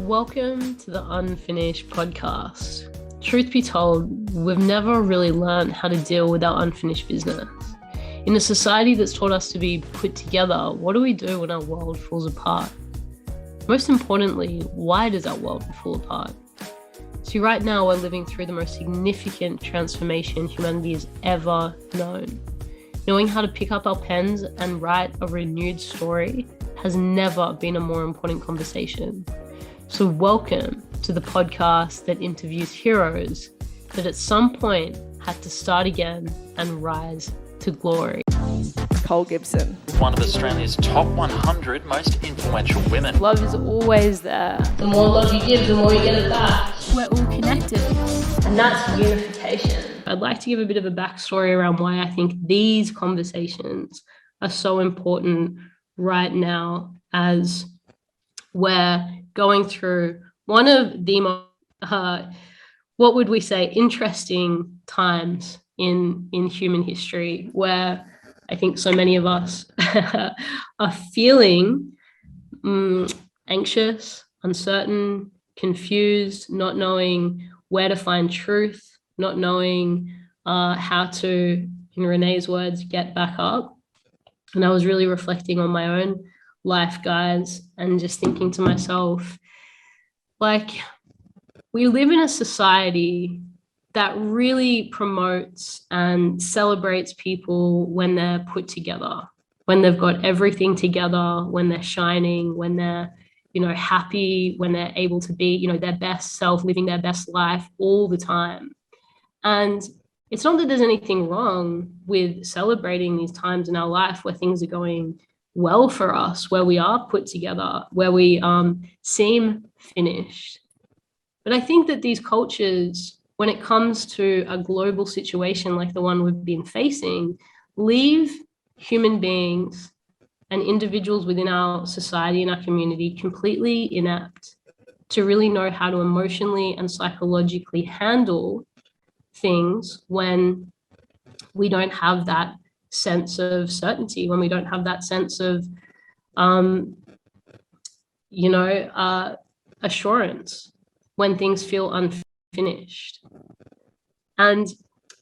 Welcome to the Unfinished podcast. Truth be told, we've never really learned how to deal with our unfinished business. In a society that's taught us to be put together, what do we do when our world falls apart? Most importantly, why does our world fall apart? See, right now we're living through the most significant transformation humanity has ever known. Knowing how to pick up our pens and write a renewed story has never been a more important conversation. So welcome to the podcast that interviews heroes that at some point had to start again and rise to glory. Cole Gibson. One of Australia's top 100 most influential women. Love is always there. The more love you give, the more you get it back. We're all connected. And that's unification. I'd like to give a bit of a backstory around why I think these conversations are so important right now as we're going through one of the most, what would we say, interesting times in human history, where I think so many of us are feeling anxious, uncertain, confused, not knowing where to find truth, not knowing how to, in Renee's words, get back up. And I was really reflecting on my own life, guys, and just thinking to myself, like, we live in a society that really promotes and celebrates people when they're put together, when they've got everything together, when they're shining, when they're, happy, when they're able to be, their best self, living their best life all the time. And it's not that there's anything wrong with celebrating these times in our life where things are going well for us, where we are put together, where we seem finished. But I think that these cultures, when it comes to a global situation like the one we've been facing, leave human beings and individuals within our society and our community completely inept to really know how to emotionally and psychologically handle things when we don't have that sense of certainty, when we don't have that sense of, assurance, when things feel unfinished. And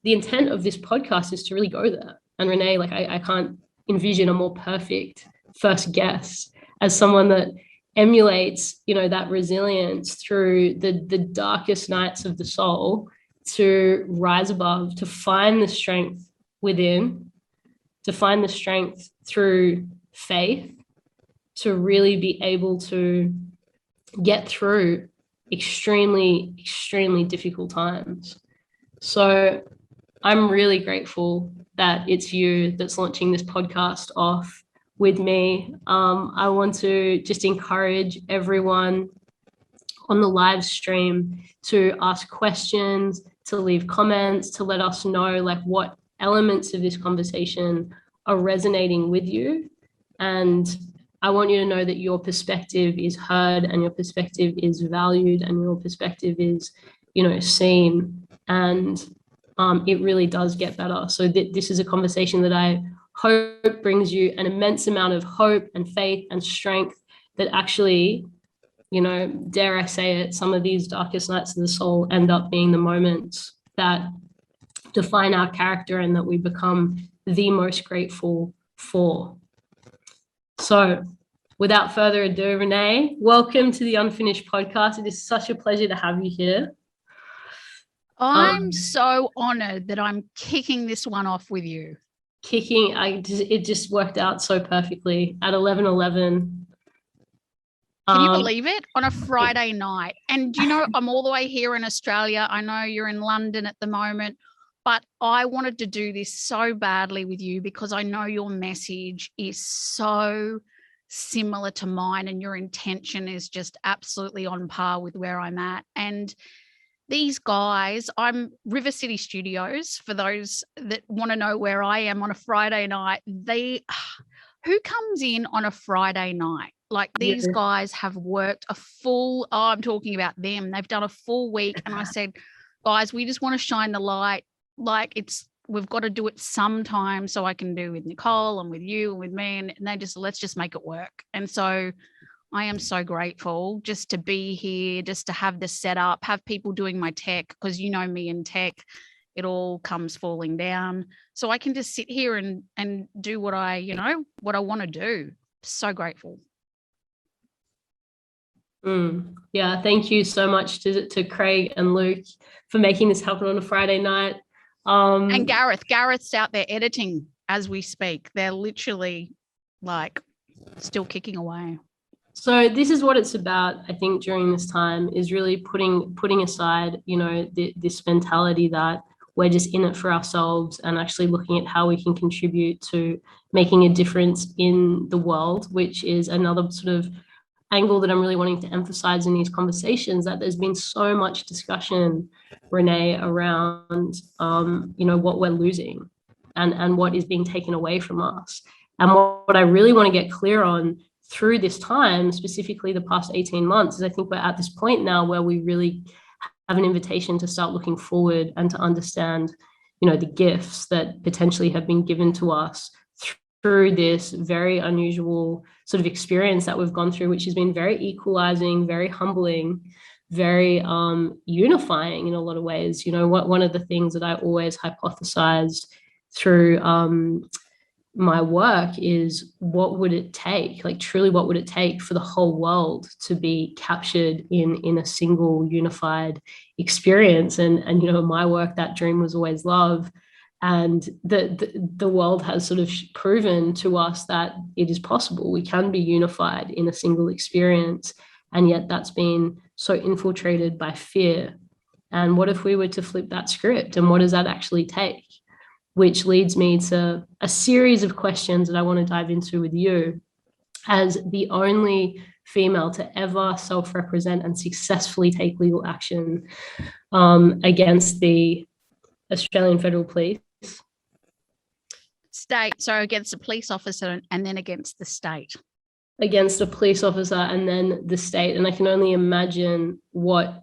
the intent of this podcast is to really go there. And Renee, I can't envision a more perfect first guest as someone that emulates, that resilience through the darkest nights of the soul, to rise above, to find the strength within, to find the strength through faith, to really be able to get through extremely, extremely difficult times. So I'm really grateful that it's you that's launching this podcast off with me. I want to just encourage everyone on the live stream to ask questions, to leave comments, to let us know what elements of this conversation are resonating with you. And I want you to know that your perspective is heard and your perspective is valued and your perspective is, seen. And it really does get better. So this is a conversation that I hope brings you an immense amount of hope and faith and strength that actually, dare I say it, some of these darkest nights of the soul end up being the moments that define our character and that we become the most grateful for. So without further ado, Renee, welcome to the Unfinished podcast. It is such a pleasure to have you here. I'm so honored that I'm kicking this one off with you. It just worked out so perfectly at 11:11. Can you believe it? On a Friday night. And I'm all the way here in Australia. I know you're in London at the moment, but I wanted to do this so badly with you because I know your message is so similar to mine and your intention is just absolutely on par with where I'm at. And these guys, I'm River City Studios, for those that want to know where I am on a Friday night. Who comes in on a Friday night? These guys have worked I'm talking about them. They've done a full week. And I said, guys, we just want to shine the light. We've got to do it sometime so I can do with Nicole and with you and with me. And they let's just make it work. And so I am so grateful just to be here, just to have the setup, have people doing my tech, because you know me in tech, it all comes falling down. So I can just sit here and do what I want to do. So grateful. Yeah, thank you so much to Craig and Luke for making this happen on a Friday night. And Gareth's out there editing as we speak. They're literally like still kicking away. So this is what it's about, I think, during this time, is really putting aside, this mentality that we're just in it for ourselves, and actually looking at how we can contribute to making a difference in the world, which is another sort of angle that I'm really wanting to emphasize in these conversations, that there's been so much discussion, Renee, around, what we're losing and what is being taken away from us. And what I really want to get clear on through this time, specifically the past 18 months, is I think we're at this point now where we really have an invitation to start looking forward and to understand, the gifts that potentially have been given to us through this very unusual sort of experience that we've gone through, which has been very equalizing, very humbling, very unifying in a lot of ways. One of the things that I always hypothesized through my work is, what would it take, like truly what would it take for the whole world to be captured in a single unified experience? And in my work, that dream was always love. And the world has sort of proven to us that it is possible. We can be unified in a single experience. And yet that's been so infiltrated by fear. And what if we were to flip that script? And what does that actually take? Which leads me to a series of questions that I want to dive into with you, as the only female to ever self-represent and successfully take legal action against the Australian Federal Police. State, so against a police officer and then against the state. Against a police officer and then the state. And I can only imagine what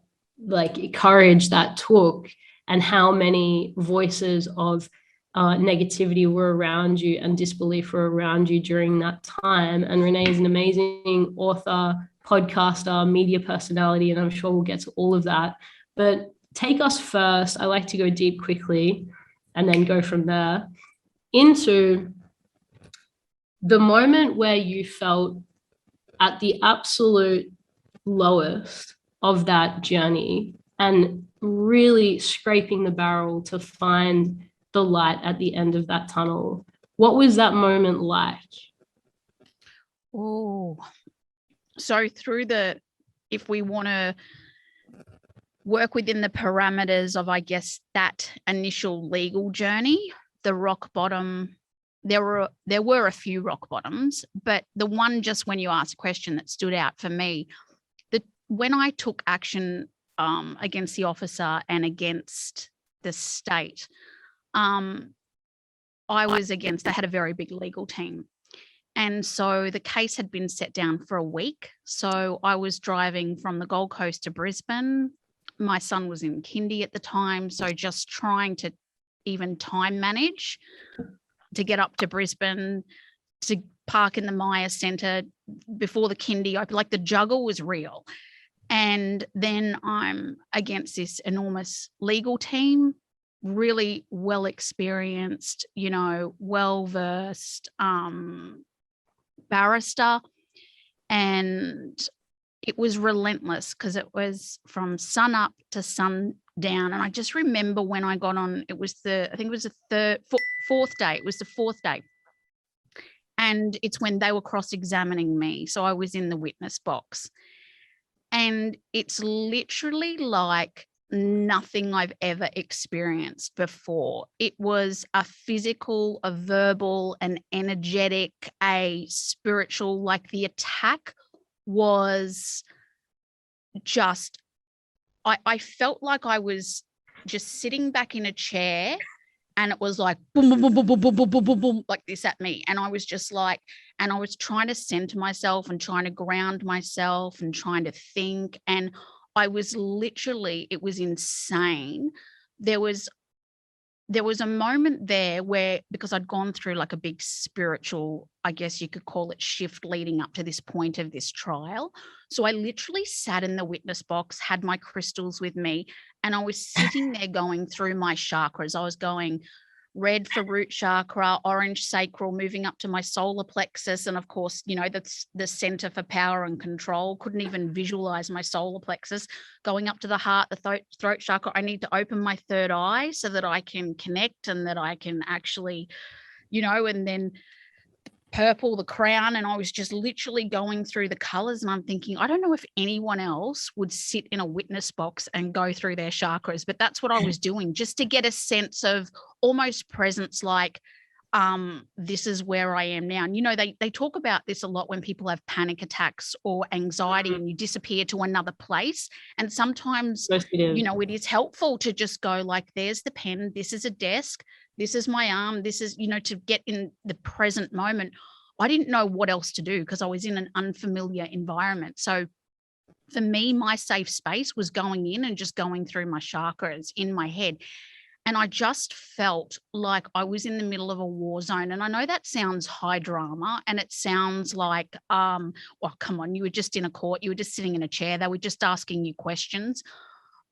courage that took, and how many voices of negativity were around you and disbelief were around you during that time. And Renee is an amazing author, podcaster, media personality, and I'm sure we'll get to all of that. But take us first. I like to go deep quickly and then go from there into the moment where you felt at the absolute lowest of that journey and really scraping the barrel to find the light at the end of that tunnel. What was that moment like? Oh, so if we want to work within the parameters of, I guess, that initial legal journey, the rock bottom, there were a few rock bottoms, but the one, just when you asked a question, that stood out for me, when I took action against the officer and against the state, I had a very big legal team. And so the case had been set down for a week. So I was driving from the Gold Coast to Brisbane. My son was in kindy at the time. So just trying to even time manage to get up to Brisbane, to park in the Maya Centre before the kindy opened. Like, the juggle was real. And then I'm against this enormous legal team, really well experienced, well-versed barrister. And it was relentless, because it was from sun up to sun down. And I just remember when I got on, I think it was the fourth day. It was the fourth day. And it's when they were cross-examining me. So I was in the witness box. And it's literally like nothing I've ever experienced before. It was a physical, a verbal, an energetic, a spiritual, like the attack was just, I felt like I was just sitting back in a chair, and it was like boom, boom, boom, boom, boom, boom, boom, boom, boom, boom, like this at me. And I was just like, and I was trying to center myself and trying to ground myself and trying to think. And I was literally, it was insane. There was there was a moment there where, because I'd gone through like a big spiritual, I guess you could call it, shift leading up to this point of this trial. So I literally sat in the witness box, had my crystals with me, and I was sitting there going through my chakras. I was going red for root chakra, orange sacral, moving up to my solar plexus. And of course, you know, that's the center for power and control. Couldn't even visualize my solar plexus. Going up to the heart, the throat chakra. I need to open my third eye so that I can connect and that I can actually, you know, and then purple, the crown. And I was just literally going through the colors, and I'm thinking, I don't know if anyone else would sit in a witness box and go through their chakras, but that's what I was doing, just to get a sense of almost presence, like, this is where I am now. And, you know, they talk about this a lot when people have panic attacks or anxiety and you disappear to another place. And sometimes, you know, it is helpful to just go like, there's the pen, this is a desk, this is my arm, this is, you know, to get in the present moment. I didn't know what else to do because I was in an unfamiliar environment. So for me, my safe space was going in and just going through my chakras in my head. And I just felt like I was in the middle of a war zone. And I know that sounds high drama, and it sounds like, well, come on, you were just in a court, you were just sitting in a chair, they were just asking you questions.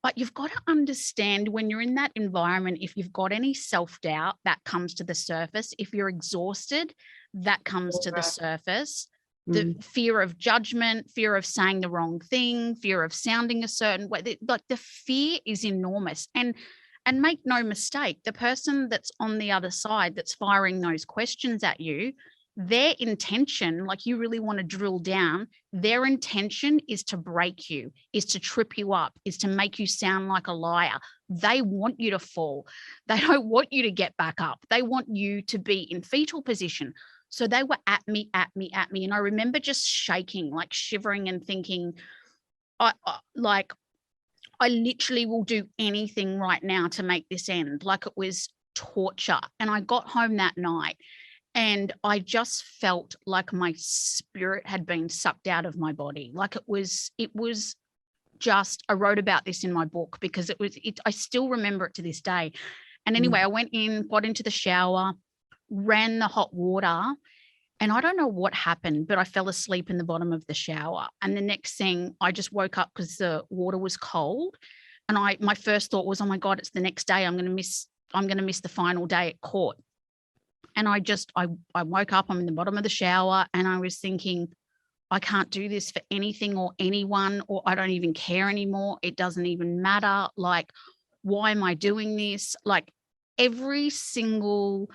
But you've got to understand, when you're in that environment, if you've got any self-doubt, that comes to the surface. If you're exhausted, that comes to the surface. The fear of judgment, fear of saying the wrong thing, fear of sounding a certain way, like the fear is enormous. And make no mistake, the person that's on the other side that's firing those questions at you, their intention, like, you really want to drill down, their intention is to break you, is to trip you up, is to make you sound like a liar. They want you to fall. They don't want you to get back up. They want you to be in fetal position. So they were at me. And I remember just shaking, like shivering and thinking, I literally will do anything right now to make this end. Like, it was torture. And I got home that night and I just felt like my spirit had been sucked out of my body. Like, it was just, I wrote about this in my book because I still remember it to this day. And anyway, I went in, got into the shower, ran the hot water, and I don't know what happened, but I fell asleep in the bottom of the shower. And the next thing, I just woke up because the water was cold. And my first thought was, oh my God, it's the next day. I'm going to miss the final day at court. And I woke up, I'm in the bottom of the shower, and I was thinking, I can't do this for anything or anyone, or I don't even care anymore. It doesn't even matter. Like, why am I doing this? Like, every single,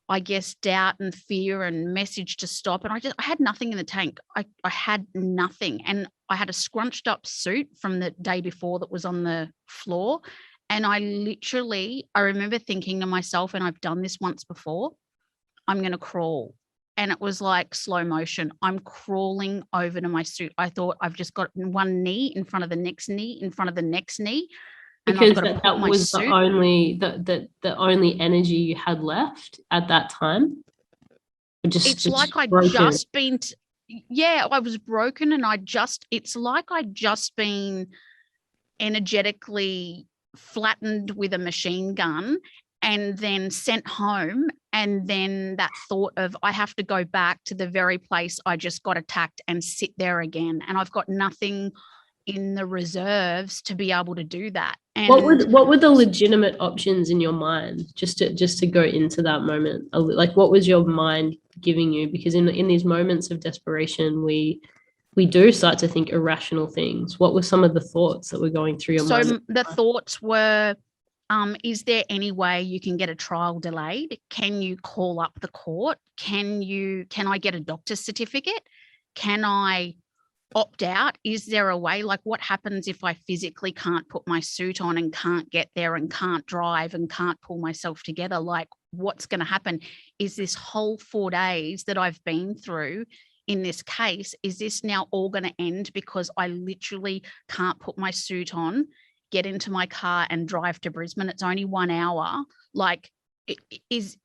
I guess, doubt and fear and message to stop. And I had nothing in the tank. I had nothing. And I had a scrunched up suit from the day before that was on the floor. And I remember thinking to myself, and I've done this once before, I'm going to crawl. And it was like slow motion. I'm crawling over to my suit. I thought, I've just got one knee in front of the next knee, in front of the next knee. Because that was the only energy you had left at that time. It's like I'd just been, I was broken, and it's like I'd just been energetically flattened with a machine gun and then sent home. And then that thought of, I have to go back to the very place I just got attacked and sit there again. And I've got nothing in the reserves to be able to do that. And what were the legitimate options in your mind, just to go into that moment? Like, what was your mind giving you? Because in these moments of desperation, we do start to think irrational things. What were some of the thoughts that were going through your mind? So the thoughts were, is there any way you can get a trial delayed? Can you call up the court? Can I get a doctor's certificate? Can I opt out? Is there a way? Like, what happens if I physically can't put my suit on and can't get there and can't drive and can't pull myself together? Like, what's going to happen? Is this whole 4 days that I've been through in this case, is this now all going to end because I literally can't put my suit on, get into my car and drive to Brisbane? It's only 1 hour. Like, has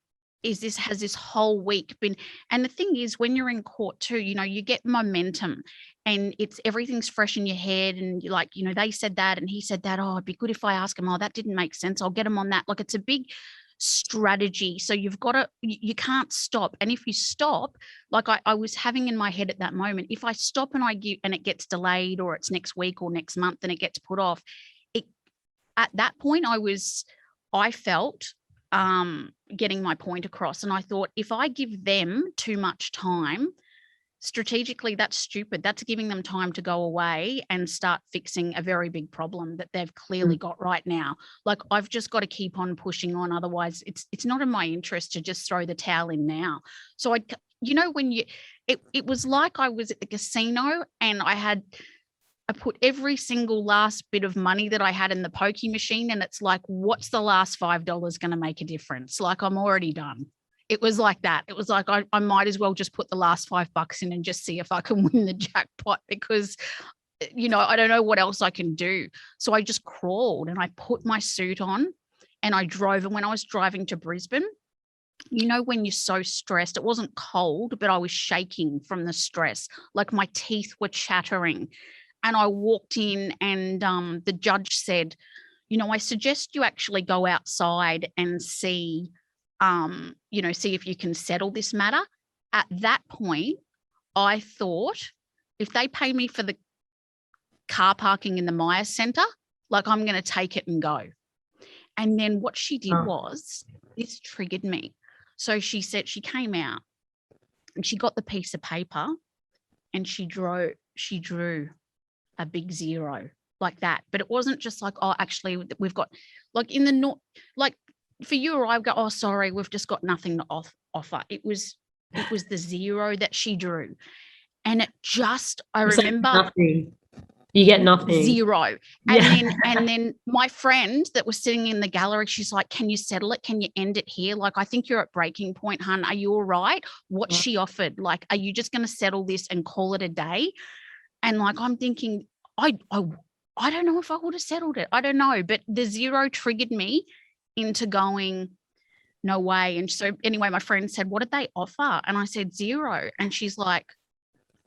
this whole week been? And the thing is, when you're in court too, you know, you get momentum and everything's fresh in your head, and you're like, you know, they said that and he said that. Oh, it'd be good if I ask him. Oh, that didn't make sense. I'll get him on that. Like, it's a big strategy. So you've got to, you can't stop. And if you stop, like I was having in my head at that moment, if I stop and it gets delayed, or it's next week or next month and it gets put off, at that point I felt getting my point across. And I thought, if I give them too much time, strategically, that's stupid. That's giving them time to go away and start fixing a very big problem that they've clearly got right now. Like, I've just got to keep on pushing on. Otherwise, it's not in my interest to just throw the towel in now. So when it was like I was at the casino and I put every single last bit of money that I had in the pokey machine, and it's like, what's the last $5 going to make a difference? Like, I'm already done. It was like that. It was like, I might as well just put the last $5 in and just see if I can win the jackpot, because, I don't know what else I can do. So I just crawled and I put my suit on and I drove. And when I was driving to Brisbane, when you're so stressed, it wasn't cold, but I was shaking from the stress. Like, my teeth were chattering. And I walked in and the judge said, I suggest you actually go outside and see if you can settle this matter. At that point, I thought, if they pay me for the car parking in the Maya Centre, like, I'm going to take it and go. And then what she did was, this triggered me. So she said, she came out and she got the piece of paper and she drew a big 0 like that. But it wasn't just like, oh, actually we've got, like, in the north, like for you or I go, oh, sorry, we've just got nothing to offer. It was the 0 that she drew. And it just, I remember, nothing. You get nothing. 0. And then my friend that was sitting in the gallery, she's like, can you settle it? Can you end it here? Like, I think you're at breaking point, hun. Are you all right? What she offered, like, are you just going to settle this and call it a day? And like, I'm thinking, I don't know if I would have settled it. I don't know. But the 0 triggered me into going, no way. And so anyway, my friend said, what did they offer? And I said 0. And she's like,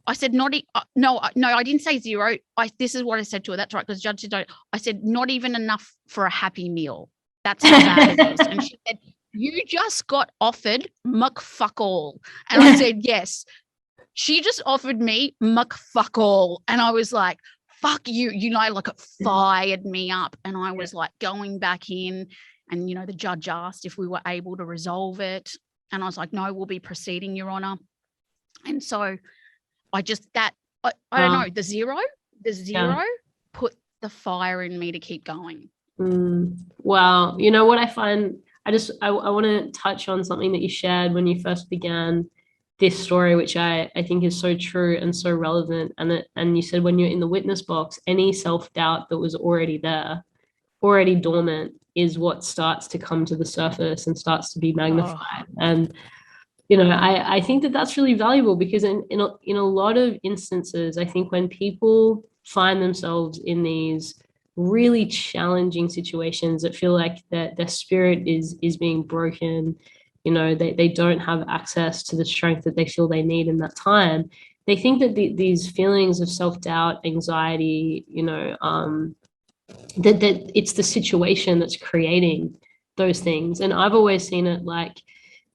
I said, no, I didn't say 0. This is what I said to her. That's right. Because judge said, don't. I said, not even enough for a happy meal. That's how bad it is. And she said, you just got offered fuck all. And I said, yes. She just offered me fuck all. And I was like, fuck you. Like, it fired me up. And I was like going back in, and, the judge asked if we were able to resolve it. And I was like, no, we'll be proceeding, Your Honour. And so I just, I don't know, the 0 put the fire in me to keep going. Wow. You know what I find, I want to touch on something that you shared when you first began this story, which I think is so true and so relevant. And you said, when you're in the witness box, any self-doubt that was already there, already dormant, is what starts to come to the surface and starts to be magnified. And I think that that's really valuable, because in a lot of instances, I think when people find themselves in these really challenging situations that feel like their spirit is being broken, they don't have access to the strength that they feel they need in that time, they think that these feelings of self-doubt, anxiety, that it's the situation that's creating those things. And I've always seen it like,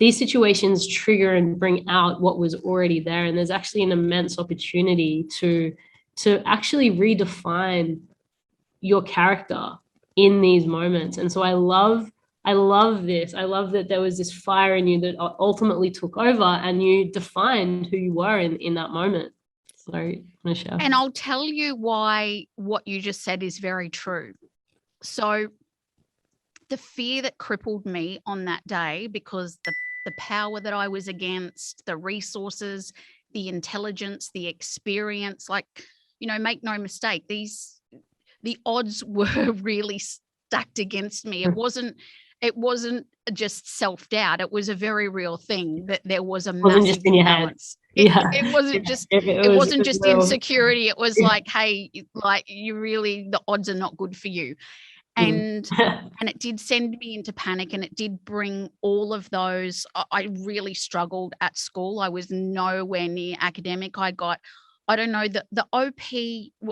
these situations trigger and bring out what was already there. And there's actually an immense opportunity to actually redefine your character in these moments. And so I love this. I love that there was this fire in you that ultimately took over, and you defined who you were in that moment. So, Michelle. And I'll tell you why what you just said is very true. So the fear that crippled me on that day, because the power that I was against, the resources, the intelligence, the experience, like, make no mistake, the odds were really stacked against me. It wasn't just self-doubt. It was a very real thing, that there was a massive imbalance. It wasn't just it wasn't just insecurity. It was like, hey, like, the odds are not good for you. And it did send me into panic, and it did bring all of those. I really struggled at school. I was nowhere near academic. I got I don't know, the OP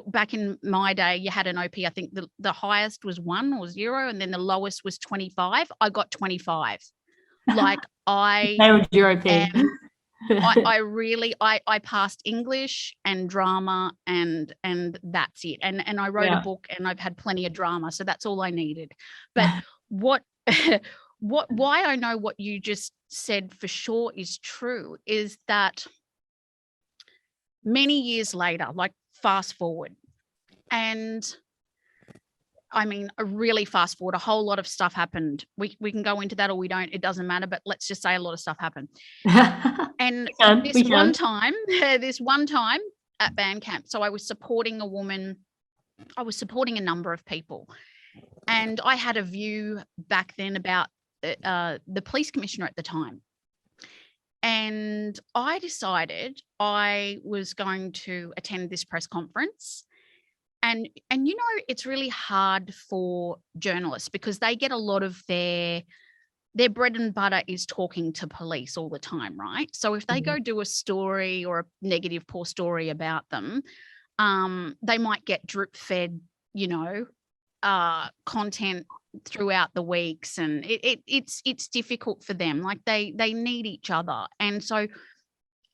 back in my day, you had an OP. I think the highest was 1 or 0, and then the lowest was 25. I got 25. Like I Nailed your OP. I passed English and drama and that's it. And I wrote a book, and I've had plenty of drama, so that's all I needed. But why I know what you just said for sure is true is that many years later, like fast forward, and I mean, a really fast forward, a whole lot of stuff happened. We can go into that or we don't, it doesn't matter, but let's just say a lot of stuff happened. And this one time at band camp, so I was supporting a woman, I was supporting a number of people, and I had a view back then about the police commissioner at the time. And I decided I was going to attend this press conference. And you know, it's really hard for journalists because they get a lot of their bread and butter is talking to police all the time, right? So if they go do a story or a negative, poor story about them, they might get drip fed, you know, content throughout the weeks, and it's difficult for them. Like they need each other. And so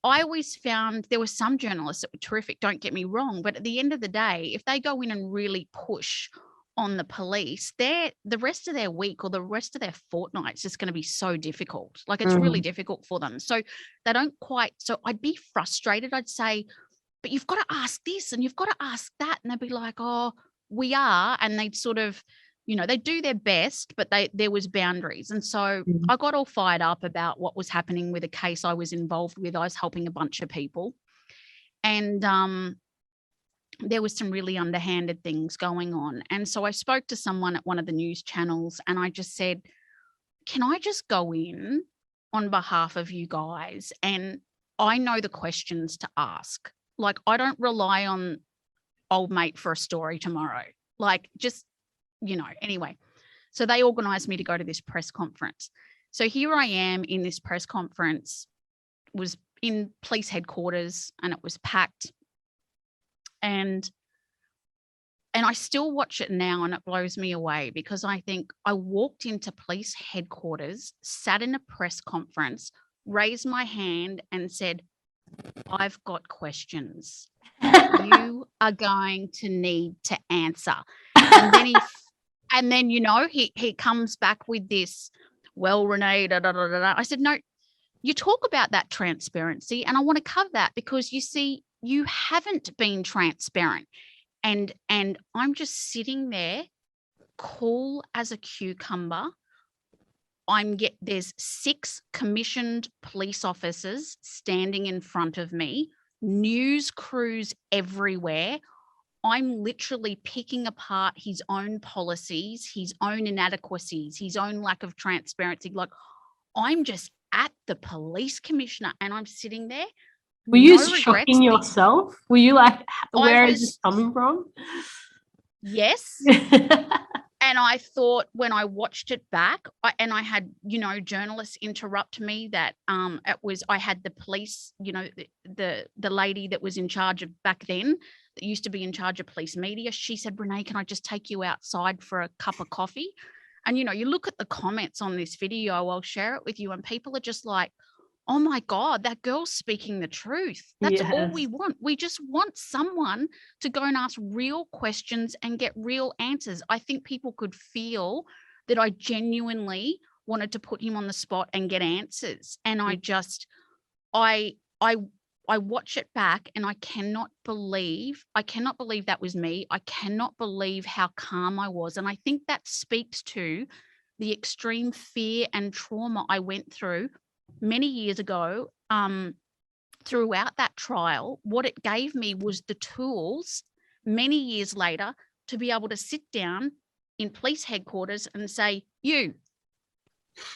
I always found there were some journalists that were terrific, don't get me wrong, but at the end of the day, if they go in and really push on the police, the rest of their week or the rest of their fortnight is just going to be so difficult. Like it's really difficult for them. So they don't quite, so I'd be frustrated. I'd say, but you've got to ask this and you've got to ask that. And they'd be like, oh, we are. And they'd sort of, you know, they do their best, but there was boundaries. And so I got all fired up about what was happening with a case I was involved with. I was helping a bunch of people. And there was some really underhanded things going on. And so I spoke to someone at one of the news channels and I just said, can I just go in on behalf of you guys? And I know the questions to ask. Like, I don't rely on old mate for a story tomorrow. Like, just, you know, anyway. So they organized me to go to this press conference. So here I am in this press conference, was in police headquarters, and it was packed. And I still watch it now and it blows me away because I think I walked into police headquarters, sat in a press conference, raised my hand and said, I've got questions. You are going to need to answer. And then, you know, he comes back with this, well, Renee, da, da, da, da, da. I said, no, you talk about that transparency and I want to cover that because you see, you haven't been transparent. And I'm just sitting there cool as a cucumber. There's 6 commissioned police officers standing in front of me, news crews everywhere. I'm literally picking apart his own policies, his own inadequacies, his own lack of transparency. Like, I'm just at the police commissioner and I'm sitting there. Were you shocking yourself? Were you like, where is this coming from? Yes. And I thought when I watched it back, I had, you know, journalists interrupt me that I had the police, you know, the lady that was in charge of back then, that used to be in charge of police media. She said, Renee, can I just take you outside for a cup of coffee? And, you know, you look at the comments on this video, I'll share it with you, and people are just like, oh my God, that girl's speaking the truth. That's all we want. We just want someone to go and ask real questions and get real answers. I think people could feel that I genuinely wanted to put him on the spot and get answers. And I watch it back and I cannot believe that was me. I cannot believe how calm I was. And I think that speaks to the extreme fear and trauma I went through many years ago. Throughout that trial, what it gave me was the tools many years later to be able to sit down in police headquarters and say,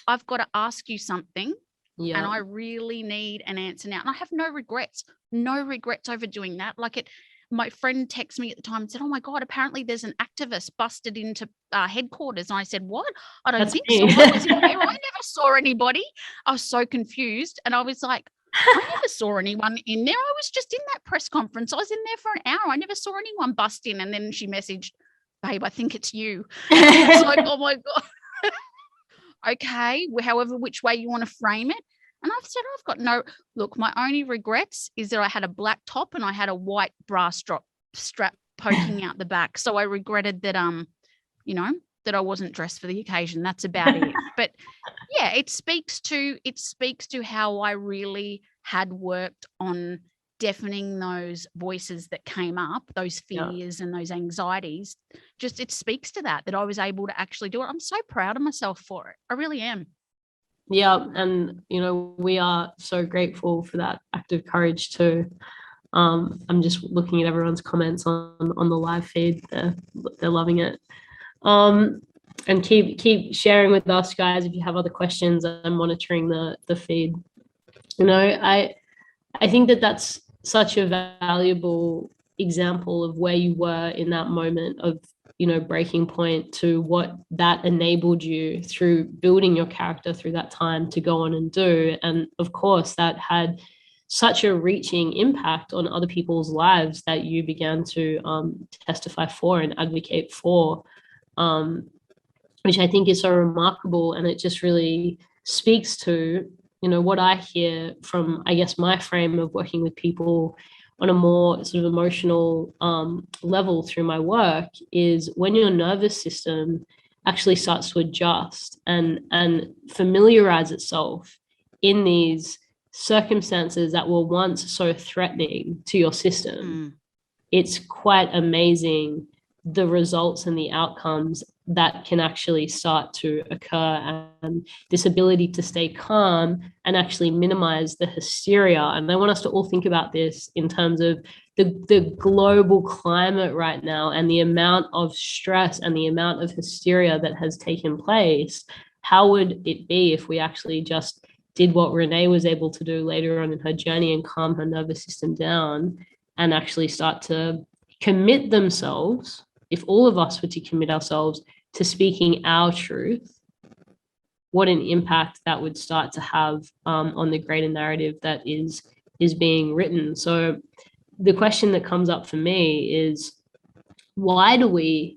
I've got to ask you something. Yeah. And I really need an answer now. And I have no regrets over doing that. Like my friend texted me at the time and said, oh my God, apparently there's an activist busted into headquarters. And I said, what? I don't think so. I was in there. I never saw anybody. I was so confused. And I was like, I never saw anyone in there. I was just in that press conference. I was in there for an hour. I never saw anyone bust in. And then she messaged, babe, I think it's you. And I was like, oh my God. Okay, however, which way you want to frame it. And I've said, I've got no, look, my only regrets is that I had a black top and I had a white bra strap poking out the back. So I regretted that, you know, that I wasn't dressed for the occasion. That's about it. But yeah, it speaks to how I really had worked on deafening those voices that came up, those fears and those anxieties. Just, it speaks to that I was able to actually do it. I'm so proud of myself for it. I really am. Yeah. And, you know, we are so grateful for that act of courage too. I'm just looking at everyone's comments on the live feed. They're loving it. And keep sharing with us, guys, if you have other questions. I'm monitoring the feed. You know, I think that's such a valuable example of where you were in that moment of, you know, breaking point to what that enabled you through building your character through that time to go on and do. And of course, that had such a reaching impact on other people's lives that you began to testify for and advocate for, which I think is so remarkable. And it just really speaks to, you know, what I hear from, I guess, my frame of working with people on a more sort of emotional level through my work is when your nervous system actually starts to adjust and familiarize itself in these circumstances that were once so threatening to your system. It's quite amazing the results and the outcomes that can actually start to occur, and this ability to stay calm and actually minimize the hysteria. And I want us to all think about this in terms of the global climate right now and the amount of stress and the amount of hysteria that has taken place. How would it be if we actually just did what Renee was able to do later on in her journey and calm her nervous system down and actually start to commit themselves? If all of us were to commit ourselves to speaking our truth, what an impact that would start to have on the greater narrative that is being written. So the question that comes up for me is, why do we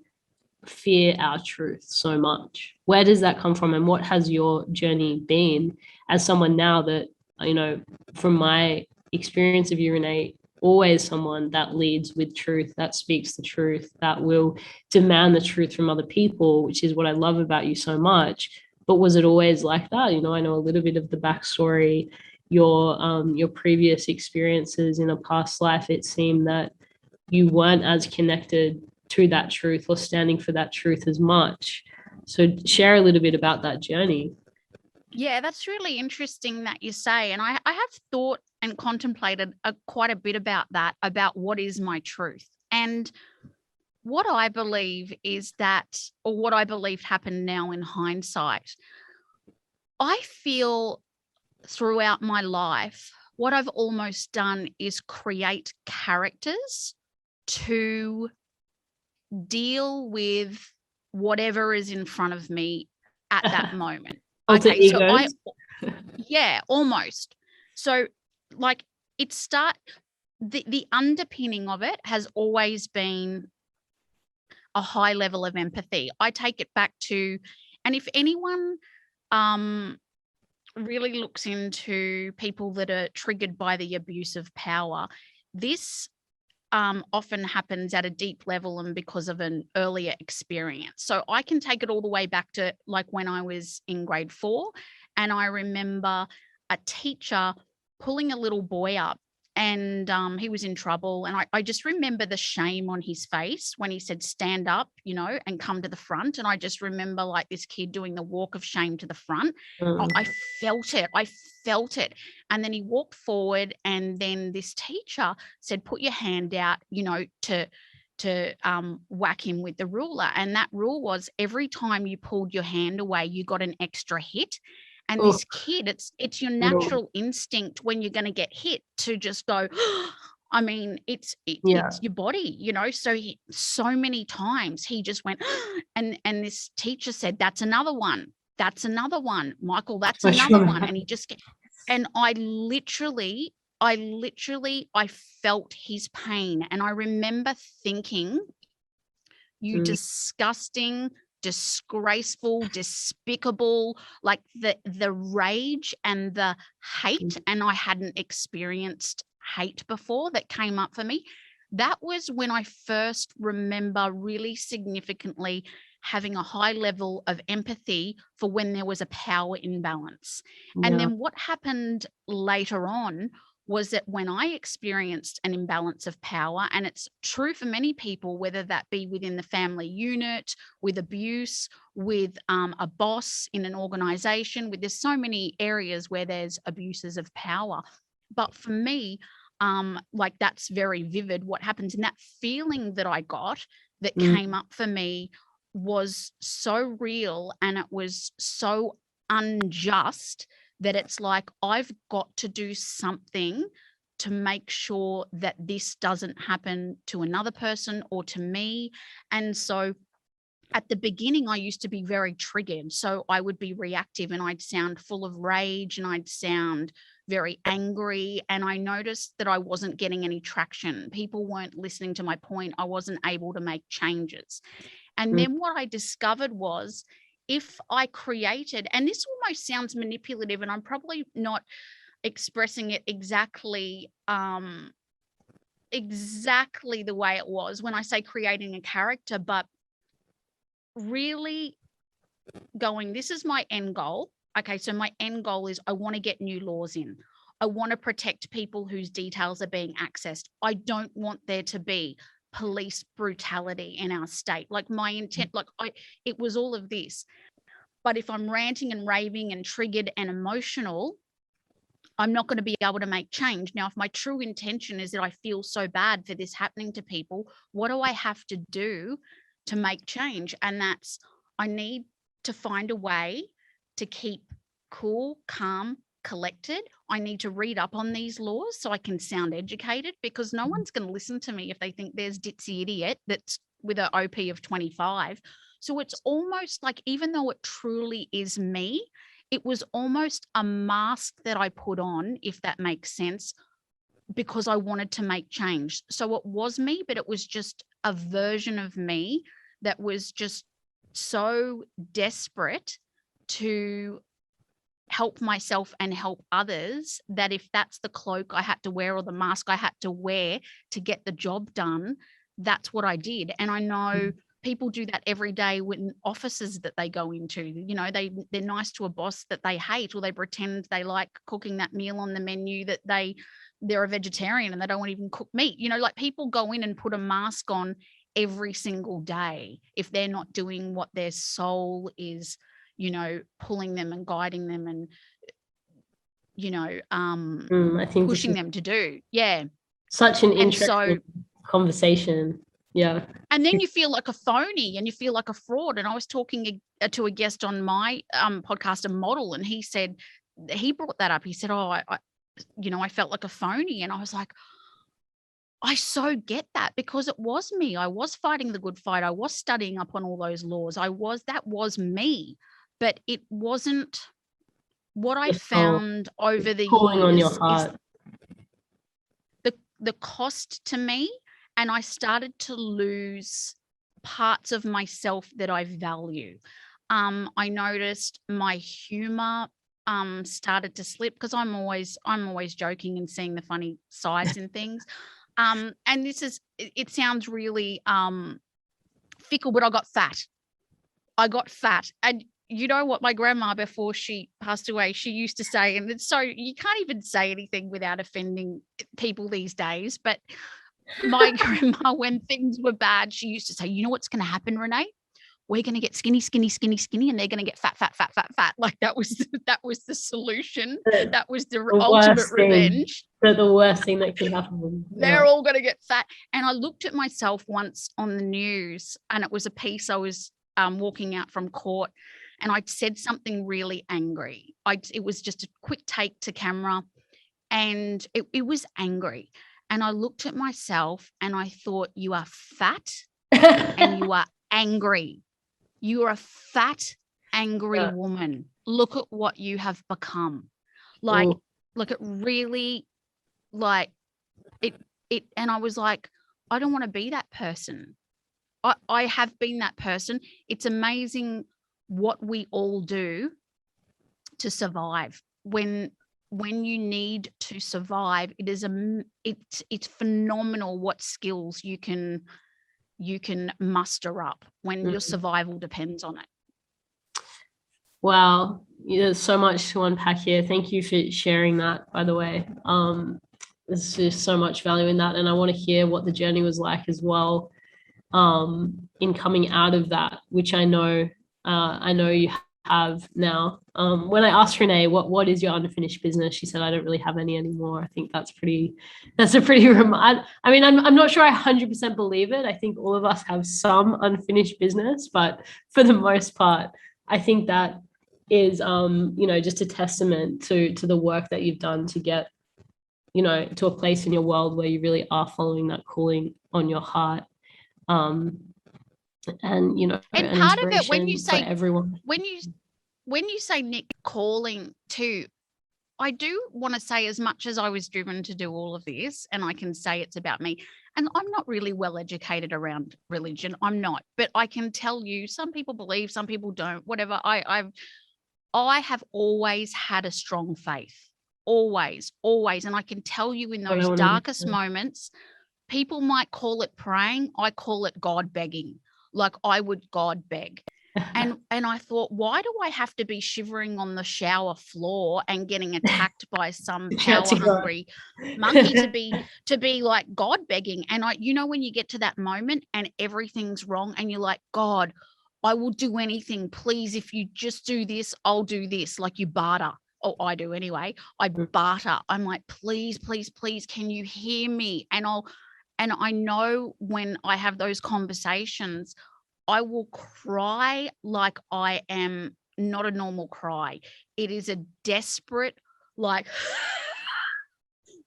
fear our truth so much? Where does that come from? And what has your journey been as someone now that, you know, from my experience of you, Renee, always someone that leads with truth, that speaks the truth, that will demand the truth from other people, which is what I love about you so much. But was it always like that? You know, I know a little bit of the backstory, your previous experiences in a past life. It seemed that you weren't as connected to that truth or standing for that truth as much. So share a little bit about that journey. Yeah, that's really interesting that you say. And I have thought and contemplated quite a bit about that, about what is my truth. And what I believe is that, or what I believed happened now in hindsight, I feel throughout my life, what I've almost done is create characters to deal with whatever is in front of me at that moment. Okay, so yeah, almost. So like the underpinning of it has always been a high level of empathy. I take it back to, and if anyone really looks into people that are triggered by the abuse of power, this often happens at a deep level and because of an earlier experience. So I can take it all the way back to like when I was in grade 4, and I remember a teacher pulling a little boy up, and he was in trouble. And I just remember the shame on his face when he said, stand up, you know, and come to the front. And I just remember like this kid doing the walk of shame to the front. I felt it. And then he walked forward, and then this teacher said, put your hand out, you know, to whack him with the ruler. And that rule was every time you pulled your hand away, you got an extra hit. And this kid, it's your natural instinct when you're going to get hit to just go, I mean, it's your body, you know. So so many times he just went, and this teacher said, that's another one, Michael, that's another one. And he just And I literally felt his pain. And I remember thinking, you disgusting, disgraceful, despicable, like the rage and the hate. And I hadn't experienced hate before that came up for me. That was when I first remember really significantly having a high level of empathy for when there was a power imbalance. And then what happened later on was that when I experienced an imbalance of power, and it's true for many people, whether that be within the family unit, with abuse, with a boss in an organization, there's so many areas where there's abuses of power. But for me, like that's very vivid what happens. And that feeling that I got that came up for me was so real, and it was so unjust that it's like, I've got to do something to make sure that this doesn't happen to another person or to me. And so at the beginning, I used to be very triggered. So I would be reactive and I'd sound full of rage and I'd sound very angry. And I noticed that I wasn't getting any traction. People weren't listening to my point. I wasn't able to make changes. And then what I discovered was, if I created, and this almost sounds manipulative, and I'm probably not expressing it exactly the way it was when I say creating a character, but really going, this is my end goal. Okay, so my end goal is I want to get new laws in. I want to protect people whose details are being accessed. I don't want there to be police brutality in our state. Like my intent, it was all of this. But if I'm ranting and raving and triggered and emotional, I'm not going to be able to make change. Now, if my true intention is that I feel so bad for this happening to people, what do I have to do to make change? And that's, I need to find a way to keep cool, calm, collected. I need to read up on these laws so I can sound educated, because no one's going to listen to me if they think there's ditzy idiot that's with an OP of 25. So it's almost like, even though it truly is me, it was almost a mask that I put on, if that makes sense, because I wanted to make change. So it was me, but it was just a version of me that was just so desperate to help myself and help others, that if that's the cloak I had to wear or the mask I had to wear to get the job done, that's what I did. And I know people do that every day in offices that they go into. You know, they're nice to a boss that they hate, or they pretend they like cooking that meal on the menu, that they're a vegetarian and they don't want to even cook meat. You know, like people go in and put a mask on every single day if they're not doing what their soul is, you know, pulling them and guiding them and, you know, I think pushing them to do. Yeah. Such an interesting conversation. Yeah. And then you feel like a phony and you feel like a fraud. And I was talking to a guest on my podcast, a model, and he said, he brought that up. He said, I felt like a phony. And I was like, I so get that, because it was me. I was fighting the good fight. I was studying up on all those laws. That was me, but it wasn't what I found over the pulling on your years heart. Is the cost to me. And I started to lose parts of myself that I value. I noticed my humor started to slip, because I'm always joking and seeing the funny sides in things. And it sounds really fickle, but I got fat. And you know what, my grandma, before she passed away, she used to say, and it's so, you can't even say anything without offending people these days, but my grandma, when things were bad, she used to say, you know what's going to happen, Renee? We're going to get skinny, and they're going to get fat. Like that was the solution. That was the ultimate revenge. The worst thing that could happen. They're all going to get fat. And I looked at myself once on the news, and it was a piece I was walking out from court, and I'd said something really angry. It was just a quick take to camera, and it was angry. And I looked at myself and I thought, you are fat and you are angry. You are a fat, angry woman. Look at what you have become. Like, Like it really, like it, and I was like, I don't want to be that person. I have been that person. It's amazing what we all do to survive. When you need to survive, it's phenomenal what skills you can muster up when your survival depends on it. Wow, there's so much to unpack here. Thank you for sharing that, by the way. There's just so much value in that, and I want to hear what the journey was like as well, in coming out of that, which I know you have now. When I asked Renee what is your unfinished business, she said, I don't really have any anymore. I think that's a pretty I mean, I'm not sure I 100% believe it. I think all of us have some unfinished business, but for the most part, I think that is just a testament to the work that you've done to get to a place in your world where you really are following that calling on your heart, and part of it, when you say everyone, when you say, Nick, calling too, I do want to say, as much as I was driven to do all of this, and I can say it's about me, and I'm not really well educated around religion, I'm not, but I can tell you, some people believe, some people don't, whatever. I have always had a strong faith, always, and I can tell you, in those darkest moments, people might call it praying, I call it God begging. Like, I would God beg. And I thought, why do I have to be shivering on the shower floor and getting attacked by some power hungry monkey to be like God begging? And when you get to that moment and everything's wrong and you're like, God, I will do anything. Please, if you just do this, I'll do this. Like, you barter. Oh, I do anyway. I barter. I'm like, please, please, please, can you hear me? And I know when I have those conversations, I will cry like I am not a normal cry. It is a desperate, like,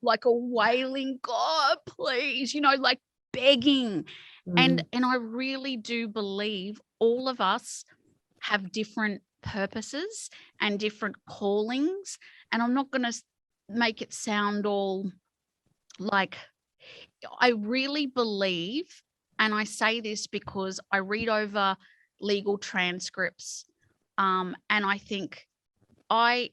like a wailing, God, please, like begging. And I really do believe all of us have different purposes and different callings. And I'm not going to make it sound all like, I really believe, and I say this because I read over legal transcripts, and I think I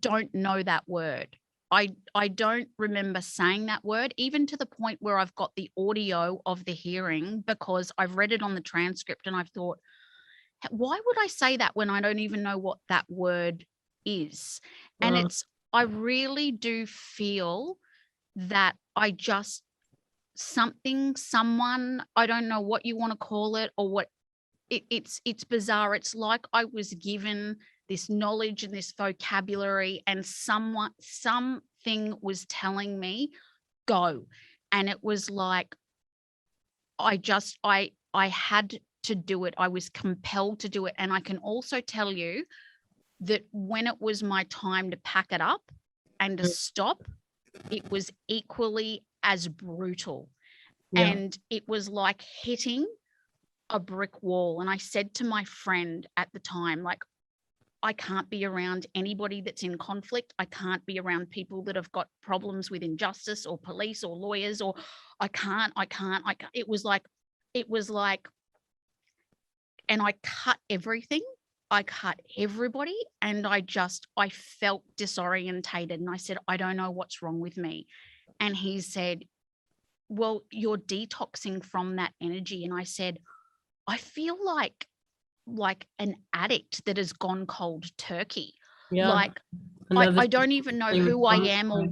don't know that word. I don't remember saying that word, even to the point where I've got the audio of the hearing, because I've read it on the transcript and I've thought, why would I say that when I don't even know what that word is? And I really do feel that someone, I don't know what you want to call it, or what it's bizarre. It's like I was given this knowledge and this vocabulary, and something was telling me, go. And it was like, I had to do it. I was compelled to do it. And I can also tell you that when it was my time to pack it up and to stop, it was equally as brutal. Yeah. And it was like hitting a brick wall. And I said to my friend at the time, like, I can't be around anybody that's in conflict. I can't be around people that have got problems with injustice or police or lawyers, or I can't. It was like, and I cut everything. I cut everybody, and I felt disorientated. And I said, I don't know what's wrong with me. And he said, well, you're detoxing from that energy. And I said, I feel like an addict that has gone cold turkey. Yeah. Like, I don't even know who I am, or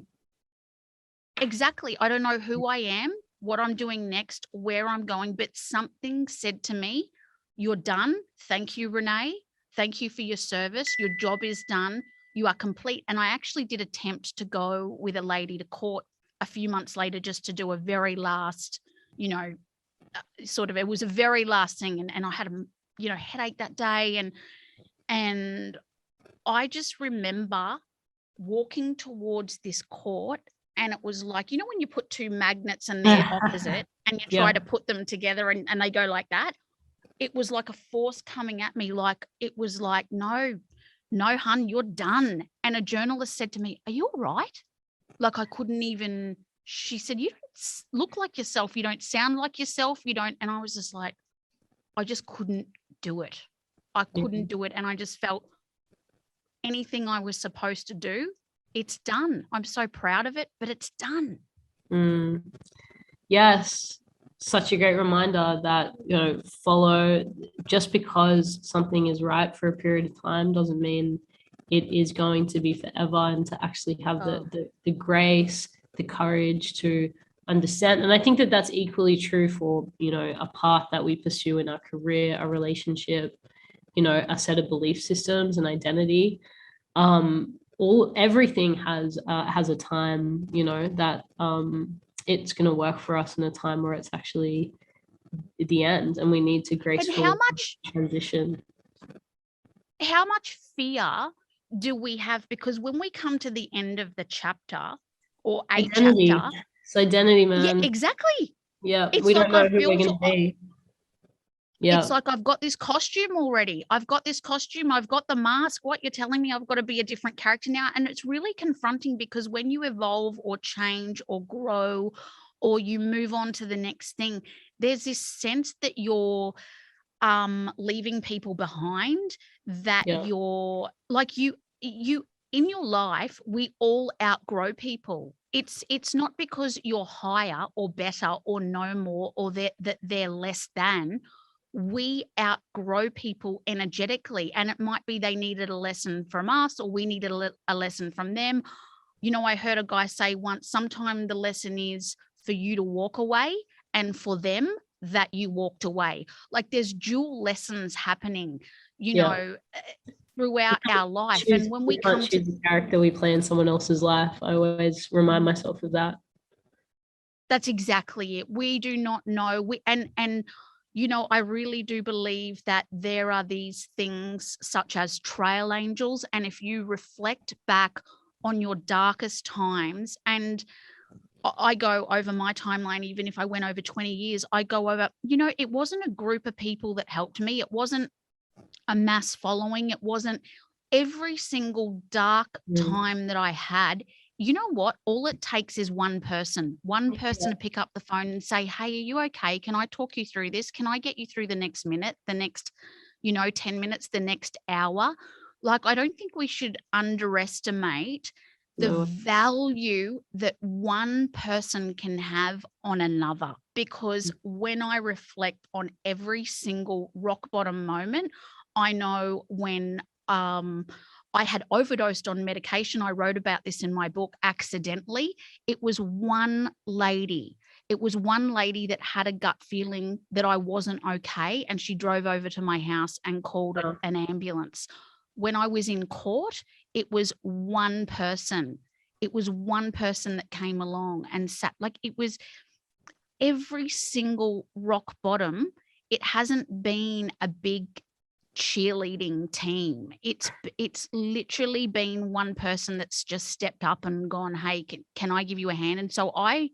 exactly. I don't know who I am, what I'm doing next, where I'm going, but something said to me, you're done. Thank you, Renee. Thank you for your service. Your job is done. You are complete. And I actually did attempt to go with a lady to court a few months later, just to do a very last, it was a very last thing. And I had a, headache that day. And I just remember walking towards this court, and it was like, when you put two magnets and they're opposite and you try to put them together and they go like that. It was like a force coming at me. Like, it was like, no, no, hun, you're done. And a journalist said to me, are you all right? Like I couldn't even, she said, you don't look like yourself. You don't sound like yourself. You don't. And I was just like, I just couldn't do it. I couldn't do it. And I just felt anything I was supposed to do, it's done. I'm so proud of it, but it's done. Yes. Such a great reminder that, follow, just because something is right for a period of time doesn't mean it is going to be forever, and to actually have the grace, the courage to understand. And I think that that's equally true for, a path that we pursue in our career, a relationship, a set of belief systems and identity. Everything has a time, that it's going to work for us in a time where it's actually the end, and we need to gracefully transition. How much fear do we have? Because when we come to the end of the chapter or a identity. chapter, it's identity, man. Yeah, exactly. Yeah, it's we like don't know who we're going to be. Yeah, it's like I've got this costume already. I've got this costume. I've got the mask. What you're telling me, I've got to be a different character now. And it's really confronting, because when you evolve or change or grow or you move on to the next thing, there's this sense that you're leaving people behind, that you're like you in your life, we all outgrow people. It's not because you're higher or better or know more or that they're less than. We outgrow people energetically, and it might be they needed a lesson from us, or we needed a lesson from them. I heard a guy say once, sometimes the lesson is for you to walk away, and for them that you walked away. Like there's dual lessons happening, throughout our life. And when we come to the character we play in someone else's life, I always remind myself of that. That's exactly it. We do not know. I really do believe that there are these things such as trail angels. And if you reflect back on your darkest times, and I go over my timeline, even if I went over 20 years, I go over, it wasn't a group of people that helped me. It wasn't a mass following. It wasn't every single dark time that I had. You know what? All it takes is one person to pick up the phone and say, hey, are you okay? Can I talk you through this? Can I get you through the next minute, the next, 10 minutes, the next hour? Like, I don't think we should underestimate the value that one person can have on another. Because when I reflect on every single rock bottom moment, I know when I had overdosed on medication. I wrote about this in my book, Accidentally. It was one lady. That had a gut feeling that I wasn't okay, and she drove over to my house and called an ambulance. When I was in court, it was one person. It was one person that came along and sat. Like, it was every single rock bottom. It hasn't been a big cheerleading team. It's literally been one person that's just stepped up and gone, hey, can I give you a hand? And so I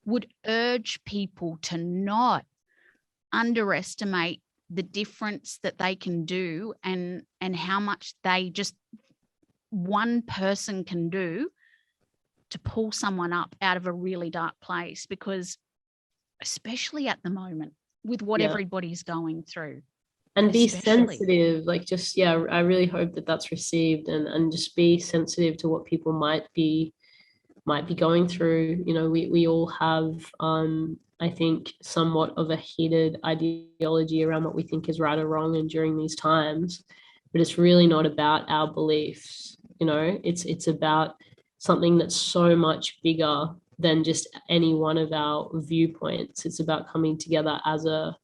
would urge people to not underestimate the difference that they can do, and how much one person can do to pull someone up out of a really dark place. Because especially at the moment with what everybody's going through. And be sensitive, I really hope that that's received, and just be sensitive to what people might be going through. We all have, I think, somewhat of a heated ideology around what we think is right or wrong, and during these times, but it's really not about our beliefs. It's about something that's so much bigger than just any one of our viewpoints. It's about coming together as a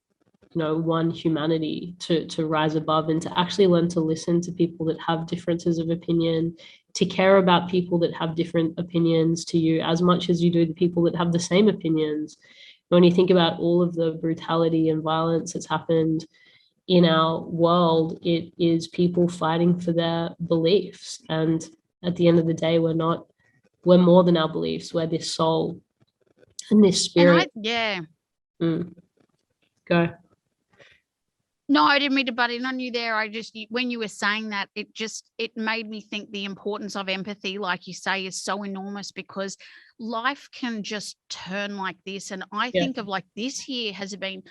one humanity to rise above, and to actually learn to listen to people that have differences of opinion, to care about people that have different opinions to you as much as you do the people that have the same opinions. When you think about all of the brutality and violence that's happened in our world, it is people fighting for their beliefs. And at the end of the day, we're more than our beliefs. We're this soul and this spirit. Go. No, I didn't mean to butt in on you there. When you were saying that, it made me think the importance of empathy, like you say, is so enormous, because life can just turn like this. And I think of like this year has been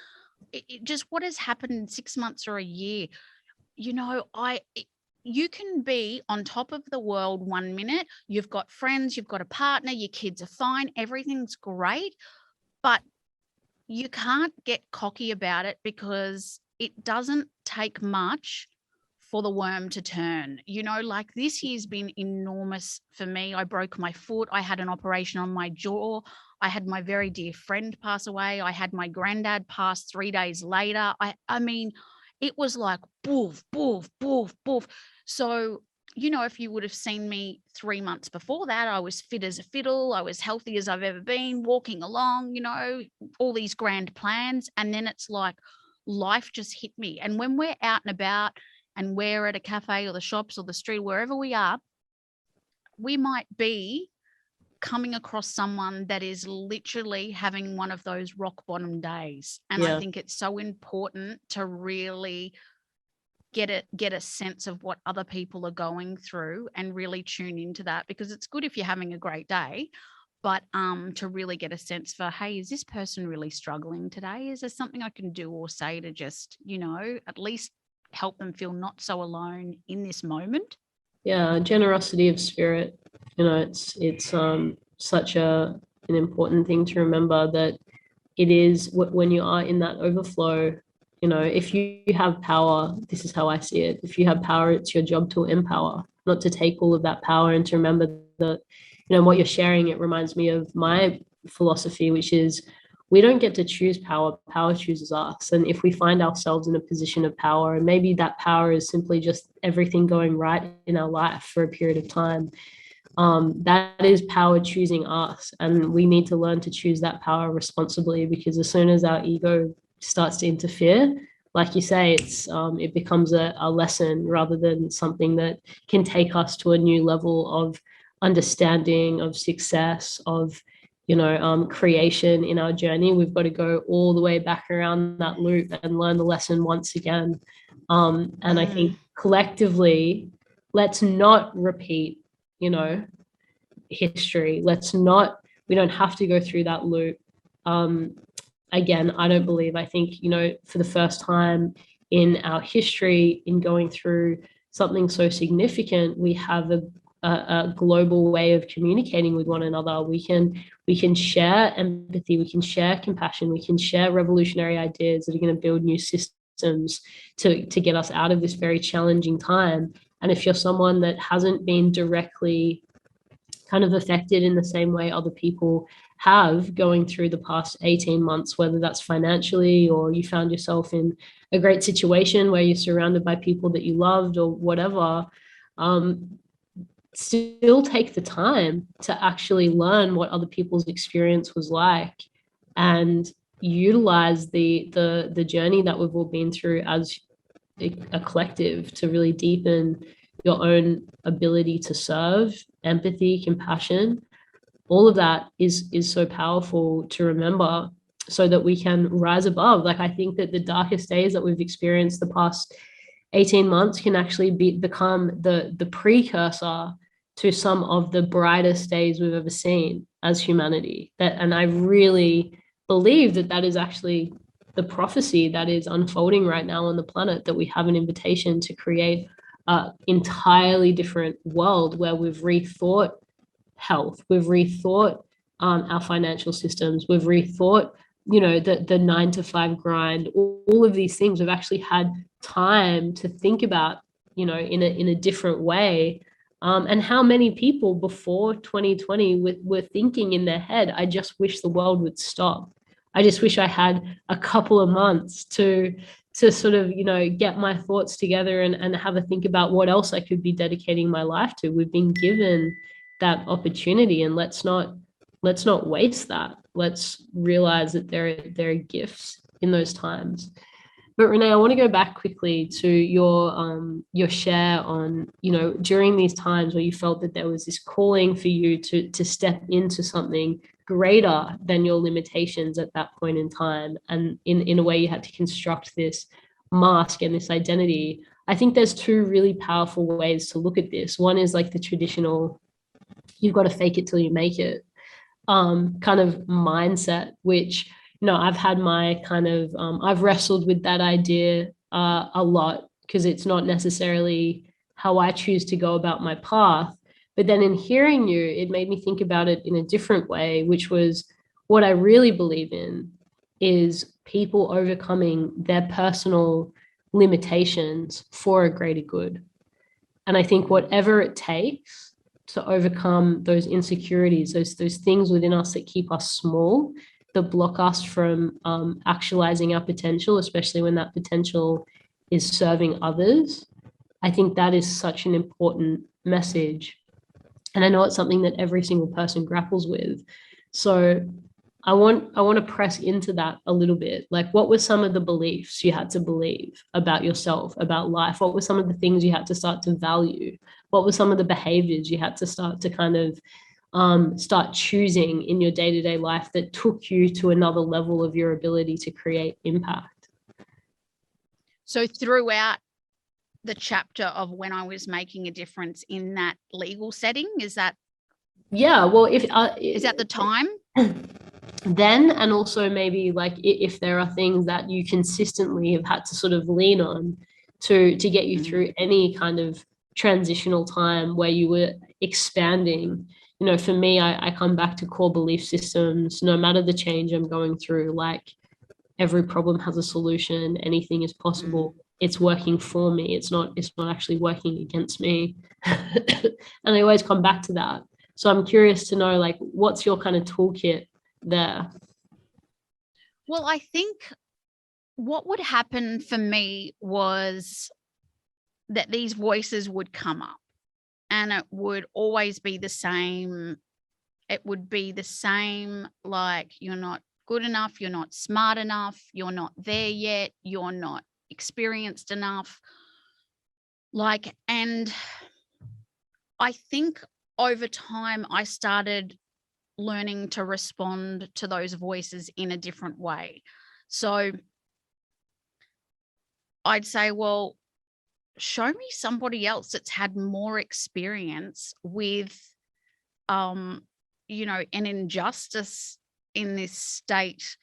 just what has happened in 6 months or a year. You know, you can be on top of the world 1 minute, you've got friends, you've got a partner, your kids are fine, everything's great, but you can't get cocky about it, because it doesn't take much for the worm to turn. You know, like this year's been enormous for me. I broke my foot. I had an operation on my jaw. I had my very dear friend pass away. I had my granddad pass 3 days later. I mean, it was like boof, boof, boof, boof. So, you know, if you would have seen me 3 months before that, I was fit as a fiddle. I was healthy as I've ever been, walking along, you know, all these grand plans. And then it's like life just hit me. And when we're out and about and we're at a cafe or the shops or the street, wherever we are, we might be coming across someone that is literally having one of those rock bottom days. And I think it's so important to really get a sense of what other people are going through and really tune into that, because it's good if you're having a great day, but to really get a sense for, hey, is this person really struggling today? Is there something I can do or say to just, you know, at least help them feel not so alone in this moment? Yeah, generosity of spirit. You know, it's such an important thing to remember, that it is when you are in that overflow. You know, if you have power, this is how I see it. If you have power, it's your job to empower, not to take all of that power, and to remember that, you know, what you're sharing, it reminds me of my philosophy, which is we don't get to choose power. Power chooses us. And if we find ourselves in a position of power, and maybe that power is simply just everything going right in our life for a period of time, that is power choosing us. And we need to learn to choose that power responsibly, because as soon as our ego starts to interfere, like you say, it becomes a lesson rather than something that can take us to a new level of understanding, of success, of, you know, creation in our journey. We've got to go all the way back around that loop and learn the lesson once again. And I think collectively, let's not repeat, you know, history. We don't have to go through that loop. Again, I think, you know, for the first time in our history, in going through something so significant, we have a global way of communicating with one another. We can share empathy, we can share compassion, we can share revolutionary ideas that are going to build new systems to get us out of this very challenging time. And if you're someone that hasn't been directly kind of affected in the same way other people have going through the past 18 months, whether that's financially, or you found yourself in a great situation where you're surrounded by people that you loved or whatever, still take the time to actually learn what other people's experience was like, and utilize the journey that we've all been through as a collective to really deepen your own ability to serve, empathy, compassion. All of that is so powerful to remember, so that we can rise above. Like, I think that the darkest days that we've experienced the past 18 months can actually become the precursor to some of the brightest days we've ever seen as humanity. And I really believe that is actually the prophecy that is unfolding right now on the planet, that we have an invitation to create an entirely different world where we've rethought health, we've rethought our financial systems, we've rethought, you know, the 9-to-5 grind, all of these things. We've actually had time to think about, you know, in a different way. And how many people before 2020 were thinking in their head, I just wish the world would stop. I just wish I had a couple of months to sort of, you know, get my thoughts together and have a think about what else I could be dedicating my life to. We've been given that opportunity, and let's not waste that. Let's realize that there are gifts in those times. But Renee, I want to go back quickly to your share on, you know, during these times where you felt that there was this calling for you to step into something greater than your limitations at that point in time, and in a way you had to construct this mask and this identity, I think there's two really powerful ways to look at this. One is like the traditional, you've got to fake it till you make it kind of mindset, which, I've had my kind of, I've wrestled with that idea a lot, because it's not necessarily how I choose to go about my path. But then in hearing you, it made me think about it in a different way, which was what I really believe in is people overcoming their personal limitations for a greater good. And I think whatever it takes to overcome those insecurities, those things within us that keep us small, that block us from actualizing our potential, especially when that potential is serving others. I think that is such an important message. And I know it's something that every single person grapples with. So I want to press into that a little bit. Like, what were some of the beliefs you had to believe about yourself, about life? What were some of the things you had to start to value? What were some of the behaviors you had to start to kind of start choosing in your day-to-day life that took you to another level of your ability to create impact? So throughout the chapter of when I was making a difference in that legal setting, is that? Yeah, well, is that the time? Then, and also maybe like if there are things that you consistently have had to sort of lean on to get you through any kind of transitional time where you were expanding. For me, I come back to core belief systems. No matter the change I'm going through, like, every problem has a solution, anything is possible. It's working for me. It's not actually working against me. And I always come back to that. So I'm curious to know, like, what's your kind of toolkit there? Well, I think what would happen for me was that these voices would come up, and it would always be the same. It would be the same, like, you're not good enough, you're not smart enough, you're not there yet, you're not experienced enough. Like, and I think over time I started learning to respond to those voices in a different way. So I'd say, well, show me somebody else that's had more experience with, an injustice in this state,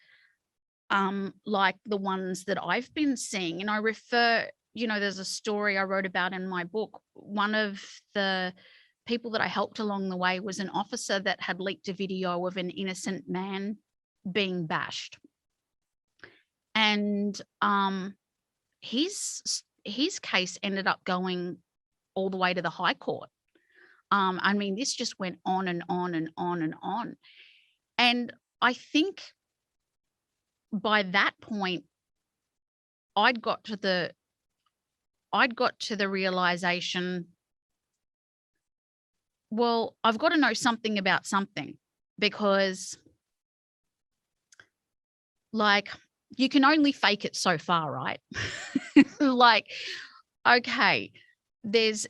like the ones that I've been seeing. And I refer, there's a story I wrote about in my book. One of the people that I helped along the way was an officer that had leaked a video of an innocent man being bashed. And his case ended up going all the way to the High Court. I mean, this just went on and on and on and on. And I think by that point, I'd got to the realization, well, I've got to know something about something, because, like, you can only fake it so far, right? Like, okay, there's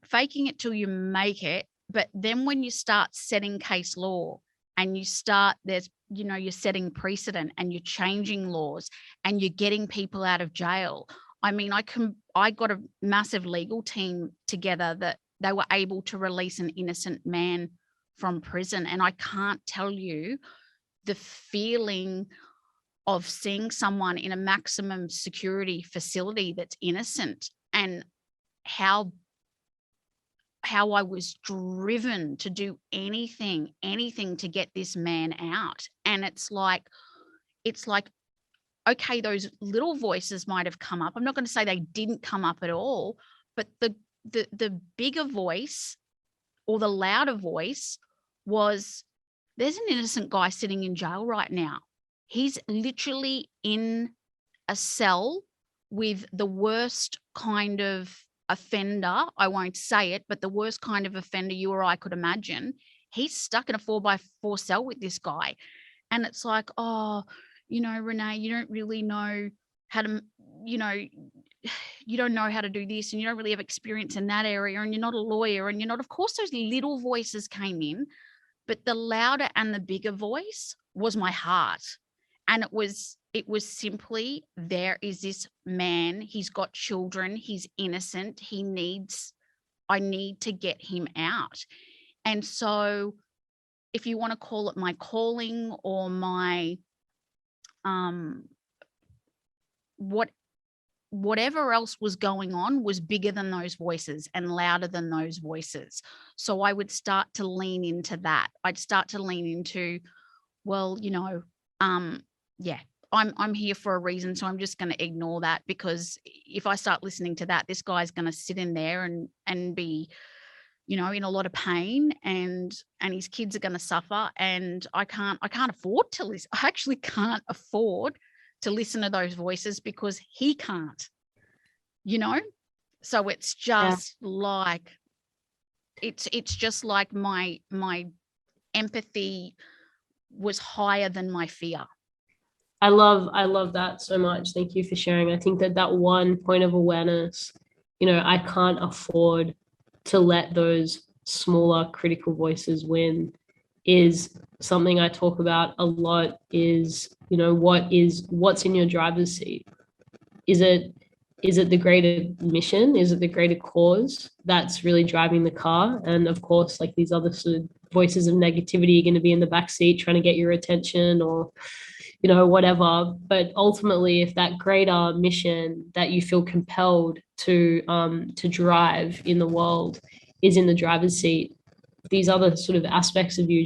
faking it till you make it, but then when you start setting case law and you start, you're setting precedent and you're changing laws and you're getting people out of jail. I mean, I got a massive legal team together that they were able to release an innocent man from prison. And I can't tell you the feeling of seeing someone in a maximum security facility that's innocent, and how I was driven to do anything to get this man out. And it's like, okay, those little voices might have come up. I'm not going to say they didn't come up at all, but the bigger voice, or the louder voice, was, there's an innocent guy sitting in jail right now. He's literally in a cell with the worst kind of offender. I won't say it, but the worst kind of offender you or I could imagine. He's stuck in a 4x4 cell with this guy. And it's like, oh, Renee, you don't really know how to, you don't know how to do this, and you don't really have experience in that area, and you're not a lawyer, and you're not. Of course, those little voices came in, but the louder and the bigger voice was my heart. And it was It was simply, there is this man, he's got children, he's innocent, I need to get him out. And so if you want to call it my calling or my whatever else was going on was bigger than those voices and louder than those voices. So I would start to lean into that. I'd start to lean into, well, yeah, I'm here for a reason, so I'm just going to ignore that, because if I start listening to that, this guy's going to sit in there and be, in a lot of pain, and his kids are going to suffer, and I can't afford to listen. I actually can't afford to listen to those voices because he can't, So it's just like, it's just like my empathy was higher than my fear. I love that so much. Thank you for sharing. I think that one point of awareness, I can't afford to let those smaller critical voices win, is something I talk about a lot. Is, what's in your driver's seat? Is it the greater mission? Is it the greater cause that's really driving the car? And of course, like, these other sort of voices of negativity are going to be in the back seat trying to get your attention, or whatever. But ultimately, if that greater mission that you feel compelled to drive in the world is in the driver's seat, these other sort of aspects of you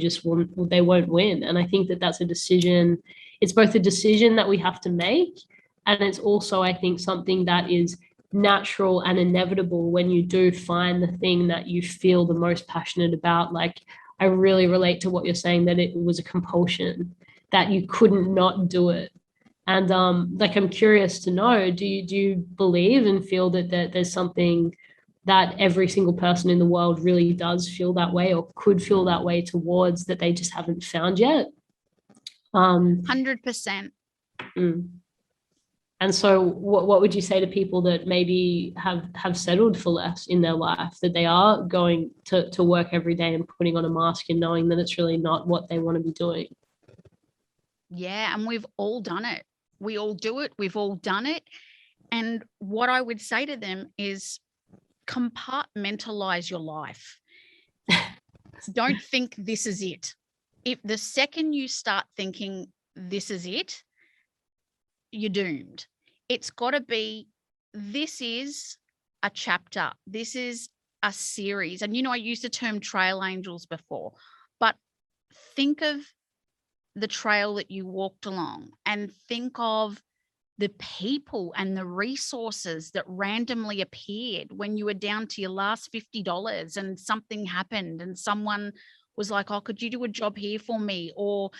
they won't win. And I think that that's a decision. It's both a decision that we have to make, and it's also, I think, something that is natural and inevitable when you do find the thing that you feel the most passionate about. Like, I really relate to what you're saying, that it was a compulsion, that you couldn't not do it. And I'm curious to know, do you believe and feel that there's something that every single person in the world really does feel that way, or could feel that way towards, that they just haven't found yet? 100%. And so what would you say to people that maybe have settled for less in their life, that they are going to work every day and putting on a mask and knowing that it's really not what they want to be doing? Yeah, and we've all done it. We all do it. We've all done it. And what I would say to them is, compartmentalize your life. Don't think this is it. If the second you start thinking this is it, you're doomed. It's got to be, this is a chapter. This is a series. And, I used the term trail angels before, but think of the trail that you walked along, and think of the people and the resources that randomly appeared when you were down to your last $50 and something happened and someone was like, oh, could you do a job here for me? Or,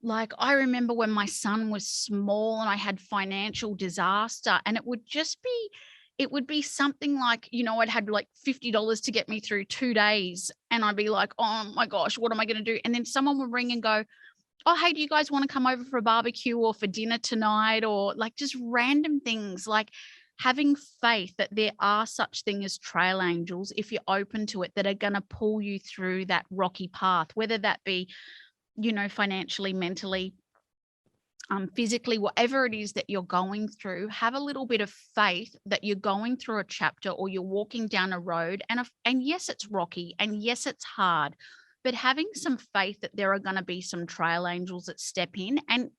like, I remember when my son was small and I had financial disaster, and it would be something like, I'd had like $50 to get me through 2 days, and I'd be like, oh my gosh, what am I going to do? And then someone would ring and go, oh, hey, do you guys want to come over for a barbecue or for dinner tonight? Or like just random things, like having faith that there are such things as trail angels, if you're open to it, that are going to pull you through that rocky path, whether that be, financially, mentally, physically, whatever it is that you're going through. Have a little bit of faith that you're going through a chapter, or you're walking down a road, and yes, it's rocky, and yes, it's hard, but having some faith that there are going to be some trail angels that step in, and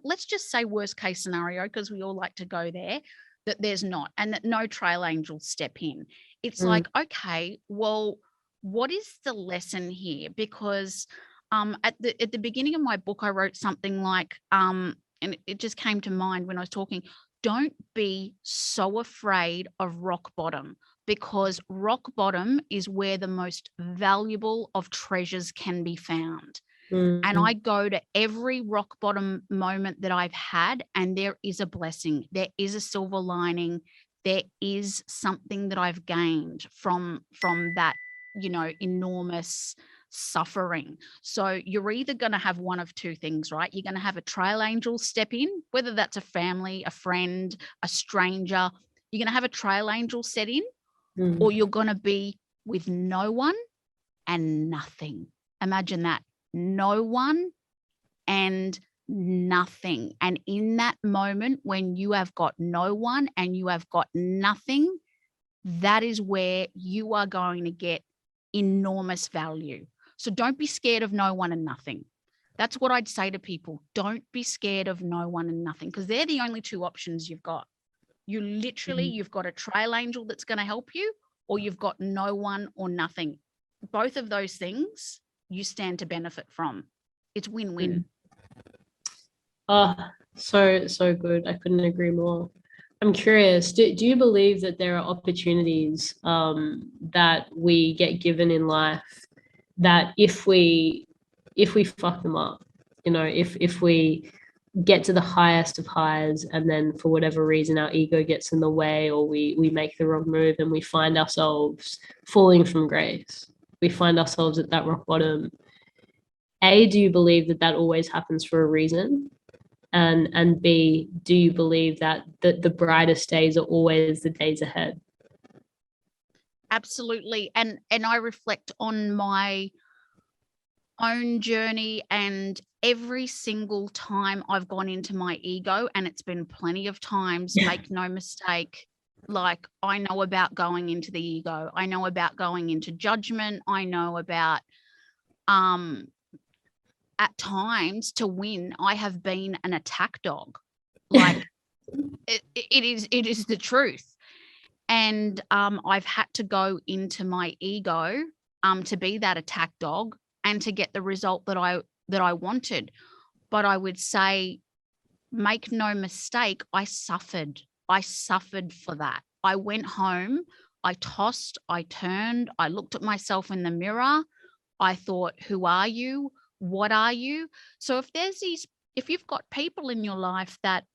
let's just say worst case scenario, because we all like to go there, that there's not, and that no trail angels step in. It's like, okay, well, what is the lesson here? Because at the beginning of my book, I wrote something like, and it just came to mind when I was talking, don't be so afraid of rock bottom, because rock bottom is where the most valuable of treasures can be found. And I go to every rock bottom moment that I've had, and there is a blessing. There is a silver lining. There is something that I've gained from that, enormous suffering. So you're either going to have one of two things, right? You're going to have a trail angel step in, whether that's a family, a friend, a stranger. You're going to have a trail angel set in, or you're going to be with no one and nothing. Imagine that. No one and nothing. And in that moment when you have got no one and you have got nothing, that is where you are going to get enormous value. So don't be scared of no one and nothing. That's what I'd say to people. Don't be scared of no one and nothing, because they're the only two options you've got. You literally, you've got a trail angel that's going to help you, or you've got no one or nothing. Both of those things you stand to benefit from. It's win-win. Oh, so good. I couldn't agree more. I'm curious, do you believe that there are opportunities that we get given in life that if we fuck them up, if we get to the highest of highs and then for whatever reason our ego gets in the way, or we make the wrong move and we find ourselves falling from grace, we find ourselves at that rock bottom. Do you believe that always happens for a reason? And B, do you believe that the brightest days are always the days ahead? Absolutely. And I reflect on my own journey, and every single time I've gone into my ego, and it's been plenty of times, make no mistake, like I know about going into the ego. I know about going into judgment. I know about at times to win, I have been an attack dog. Like it is the truth. And I've had to go into my ego to be that attack dog and to get the result that I wanted. But I would say, make no mistake, I suffered. I suffered for that. I went home, I tossed, I turned, I looked at myself in the mirror. I thought, who are you? What are you? So if you've got people in your life that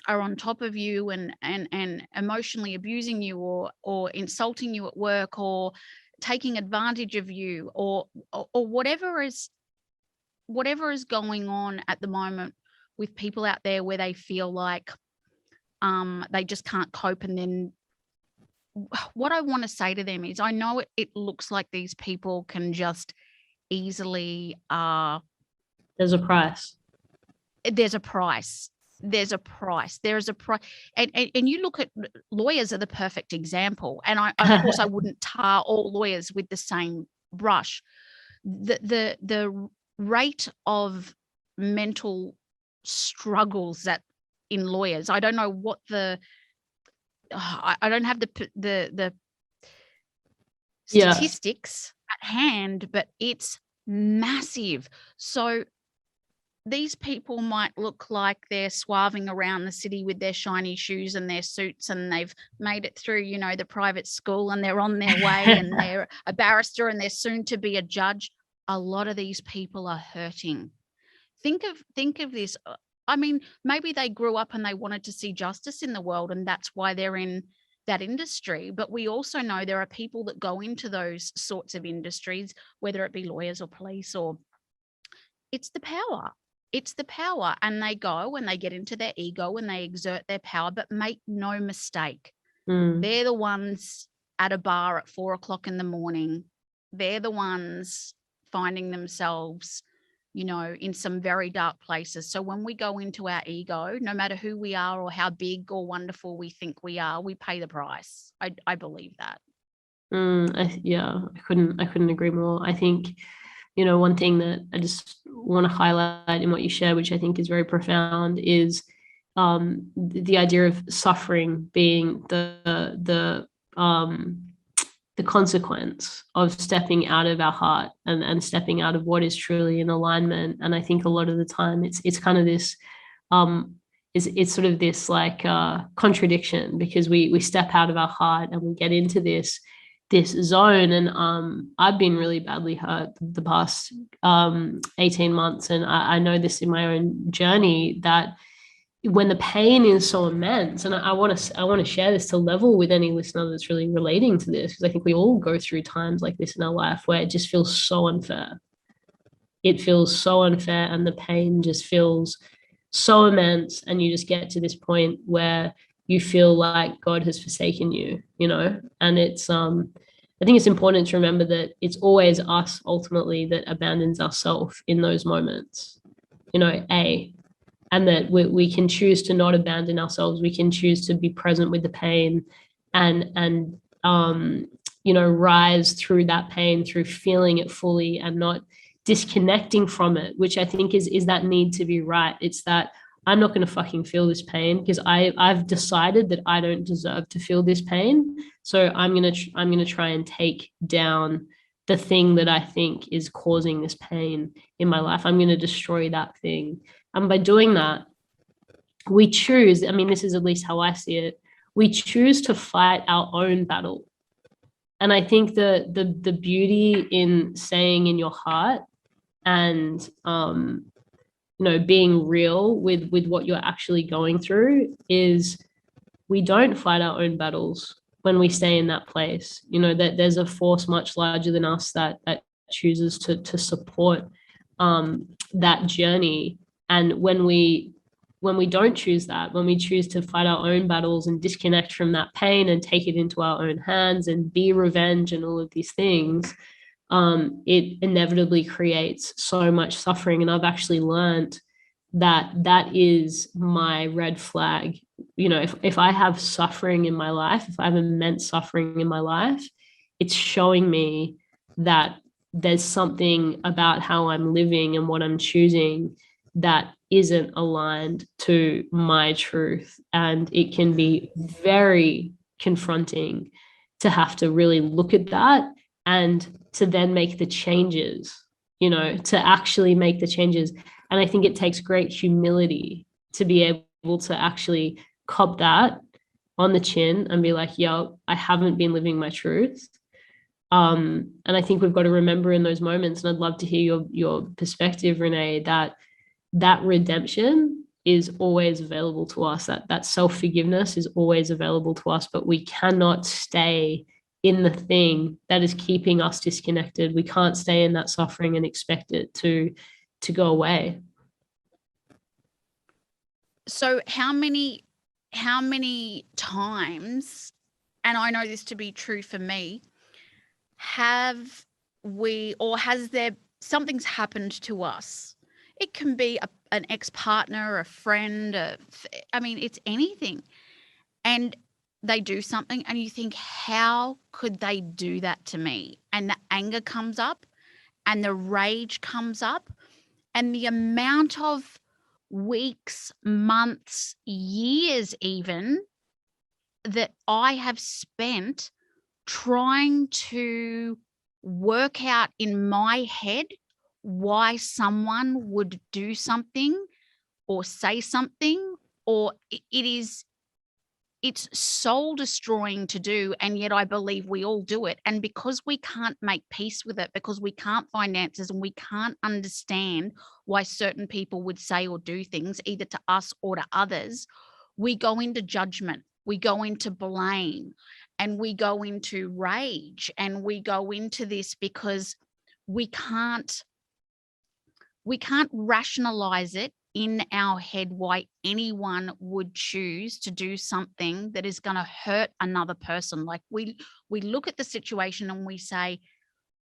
are on top of you and emotionally abusing you, or insulting you at work, or taking advantage of you, or whatever is going on at the moment with people out there where they feel like they just can't cope, and then what I want to say to them is, I know it looks like these people can just easily there's a price. There's a price. And you look at lawyers are the perfect example. And of course I wouldn't tar all lawyers with the same brush. The rate of mental struggles that in lawyers, I don't know what I don't have the statistics at hand, but it's massive. So these people might look like they're swerving around the city with their shiny shoes and their suits, and they've made it through, the private school, and they're on their way and they're a barrister and they're soon to be a judge. A lot of these people are hurting. Think of this. I mean, maybe they grew up and they wanted to see justice in the world, and that's why they're in that industry. But we also know there are people that go into those sorts of industries, whether it be lawyers or police, or it's the power. It's the power. And they go and they get into their ego and they exert their power. But make no mistake, they're the ones at a bar at 4:00 in the morning. They're the ones finding themselves, in some very dark places. So when we go into our ego, no matter who we are or how big or wonderful we think we are, we pay the price. I believe that. I couldn't agree more. I think, one thing that I just want to highlight in what you share, which I think is very profound, is the idea of suffering being the consequence of stepping out of our heart and stepping out of what is truly in alignment. And I think a lot of the time it's kind of this it's sort of this like contradiction, because we step out of our heart and we get into this zone. And I've been really badly hurt the past 18 months. And I know this in my own journey, that when the pain is so immense, and I want to share this to level with any listener that's really relating to this, because I think we all go through times like this in our life where it just feels so unfair. It feels so unfair, and the pain just feels so immense, and you just get to this point where you feel like God has forsaken you, and it's I think it's important to remember that it's always us ultimately that abandons ourselves in those moments. and that we can choose to not abandon ourselves. We can choose to be present with the pain and rise through that pain, through feeling it fully and not disconnecting from it, which I think is that need to be right. It's that I'm not going to fucking feel this pain because I've decided that I don't deserve to feel this pain. So I'm gonna try and take down the thing that I think is causing this pain in my life. I'm going to destroy that thing. And by doing that, we choose, I mean, this is at least how I see it, we choose to fight our own battle. And I think the beauty in saying in your heart and being real with what you're actually going through is we don't fight our own battles when we stay in that place. That there's a force much larger than us that chooses to support that journey. And when we don't choose that, when we choose to fight our own battles and disconnect from that pain and take it into our own hands and be revenge and all of these things, it inevitably creates so much suffering. And I've actually learned that is my red flag. If I have suffering in my life, if I have immense suffering in my life, it's showing me that there's something about how I'm living and what I'm choosing that isn't aligned to my truth. And it can be very confronting to have to really look at that and to then make the changes, to actually make the changes. And I think it takes great humility to be able to actually cop that on the chin and be like, yo, I haven't been living my truth. And I think we've got to remember in those moments, and I'd love to hear your perspective, Renee, that redemption is always available to us. That self-forgiveness is always available to us, but we cannot stay in the thing that is keeping us disconnected. We can't stay in that suffering and expect it to go away. So how many times, and I know this to be true for me, have we, or has there, something's happened to us? It can be an ex-partner, a friend, it's anything. And they do something and you think, how could they do that to me? And the anger comes up and the rage comes up, and the amount of weeks, months, years even that I have spent trying to work out in my head why someone would do something or say something, or it's soul destroying to do. And yet I believe we all do it. And because we can't make peace with it, because we can't find answers and we can't understand why certain people would say or do things either to us or to others, we go into judgment, we go into blame, and we go into rage, and we go into this because we can't rationalize it in our head why anyone would choose to do something that is going to hurt another person. Like we look at the situation and we say,